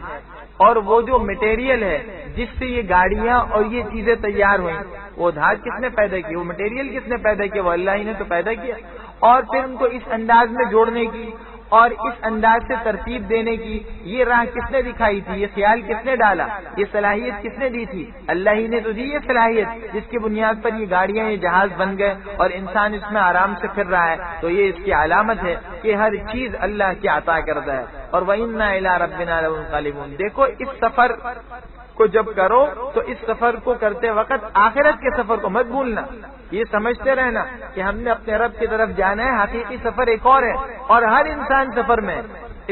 S1: اور وہ جو مٹیریل ہے جس سے یہ گاڑیاں اور یہ چیزیں تیار ہوئیں، وہ دھات کس نے پیدا کی، وہ مٹیریل کس نے پیدا کیا؟ وہ اللہ ہی نے تو پیدا کیا۔ اور پھر ان کو اس انداز میں جوڑنے کی اور اس انداز سے ترتیب دینے کی یہ راہ کس نے دکھائی تھی؟ یہ خیال کس نے ڈالا؟ یہ صلاحیت کس نے دی تھی؟ اللہ ہی نے تو دی یہ صلاحیت، جس کی بنیاد پر یہ گاڑیاں، یہ جہاز بن گئے اور انسان اس میں آرام سے پھر رہا ہے۔ تو یہ اس کی علامت ہے کہ ہر چیز اللہ کی عطا کردہ ہے۔ اور وَإِنَّا إِلَىٰ رَبِّنَا لَمُنقَلِبُونَ، دیکھو اس سفر کو جب کرو تو اس سفر کو کرتے وقت آخرت کے سفر کو مت بھولنا، یہ سمجھتے رہنا کہ ہم نے اپنے رب کی طرف جانا ہے، حقیقی سفر ایک اور ہے، اور ہر انسان سفر میں۔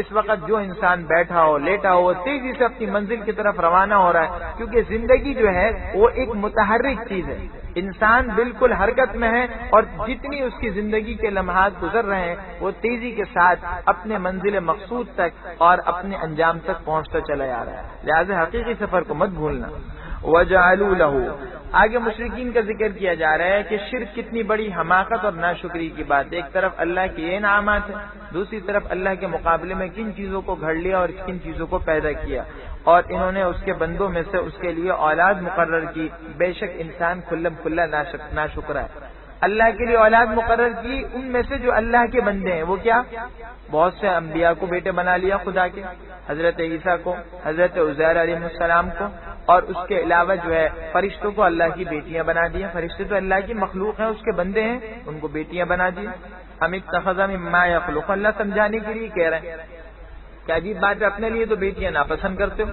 S1: اس وقت جو انسان بیٹھا ہو، لیٹا ہو، وہ تیزی سے اپنی منزل کی طرف روانہ ہو رہا ہے، کیونکہ زندگی جو ہے وہ ایک متحرک چیز ہے، انسان بالکل حرکت میں ہے، اور جتنی اس کی زندگی کے لمحات گزر رہے ہیں وہ تیزی کے ساتھ اپنے منزل مقصود تک اور اپنے انجام تک پہنچتا چلا جا رہا ہے، لہذا حقیقی سفر کو مت بھولنا۔ وَجَعَلُوا لَهُ، آگے مشرکین کا ذکر کیا جا رہا ہے کہ شرک کتنی بڑی حماقت اور ناشکری کی بات ہے۔ ایک طرف اللہ کے یہ انعامات ہیں، دوسری طرف اللہ کے مقابلے میں کن چیزوں کو گھڑ لیا اور کن چیزوں کو پیدا کیا، اور انہوں نے اس کے بندوں میں سے اس کے لیے اولاد مقرر کی۔ بے شک انسان کھلم کھلا ناشکر ہے۔ اللہ کے لیے اولاد مقرر کی ان میں سے جو اللہ کے بندے ہیں، وہ کیا؟ بہت سے انبیاء کو بیٹے بنا لیا خدا کے، حضرت عیسیٰ کو، حضرت عزیر علیہ السلام کو، اور اس کے علاوہ جو ہے فرشتوں کو اللہ کی بیٹیاں بنا دیا۔ فرشتے تو اللہ کی مخلوق ہیں، اس کے بندے ہیں، ان کو بیٹیاں بنا دی۔ ام اتخذ مما یخلق، اللہ سمجھانے کے لیے کہہ رہے ہیں کہ عجیب بات ہے، اپنے لیے تو بیٹیاں ناپسند کرتے ہو،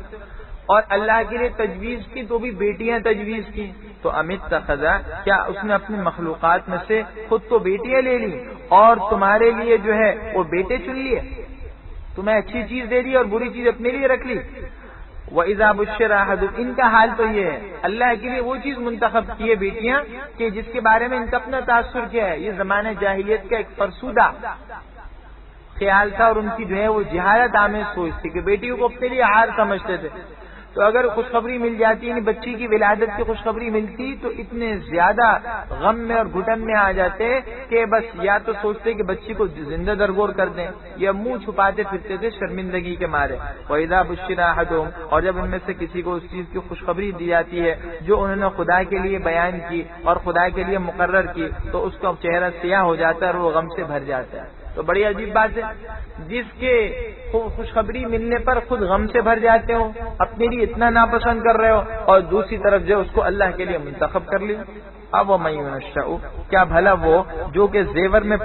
S1: اور اللہ کے لیے تجویز کی تو بھی بیٹیاں تجویز کی۔ تو ام اتخذ، کیا اس نے اپنی مخلوقات میں سے خود تو بیٹیاں لے لی اور تمہارے لیے جو ہے وہ بیٹے چن لیے؟ تمہیں اچھی چیز دے دی اور بری چیز اپنے لیے رکھ لی۔ وَإِذَا بُشِّرَ أَحَدُهُمْ، ان کا حال تو یہ ہے، اللہ کے لیے وہ چیز منتخب کی ہے بیٹیاں کہ جس کے بارے میں ان کا اپنا تاثر کیا ہے، یہ زمانہ جاہلیت کا ایک فرسودہ خیال تھا، اور ان کی جو ہے وہ جہالت آمیز سوچ تھی کہ بیٹیوں کو اپنے لیے عار سمجھتے تھے۔ تو اگر خوشخبری مل جاتی، یعنی بچی کی ولادت کی خوشخبری ملتی، تو اتنے زیادہ غم میں اور گھٹن میں آ جاتے کہ بس یا تو سوچتے کہ بچی کو زندہ درگور کر دیں، یا منہ چھپاتے پھرتے تھے شرمندگی کے مارے۔ وَإِذَا بُشِّرَ أَحَدُهُمْ، اور جب ان میں سے کسی کو اس چیز کی خوشخبری دی جاتی ہے جو انہوں نے خدا کے لیے بیان کی اور خدا کے لیے مقرر کی، تو اس کا چہرہ سیاہ ہو جاتا ہے اور وہ غم سے بھر جاتا ہے۔ تو بڑی عجیب بات ہے، جس کے خوشخبری ملنے پر خود غم سے بھر جاتے ہو، اپنے لیے اتنا ناپسند کر رہے ہو، اور دوسری طرف جو اس کو اللہ کے لیے منتخب کر لی۔ اب وَمَن يُنَشَّأُ، کیا بھلا وہ جو کہ زیور میں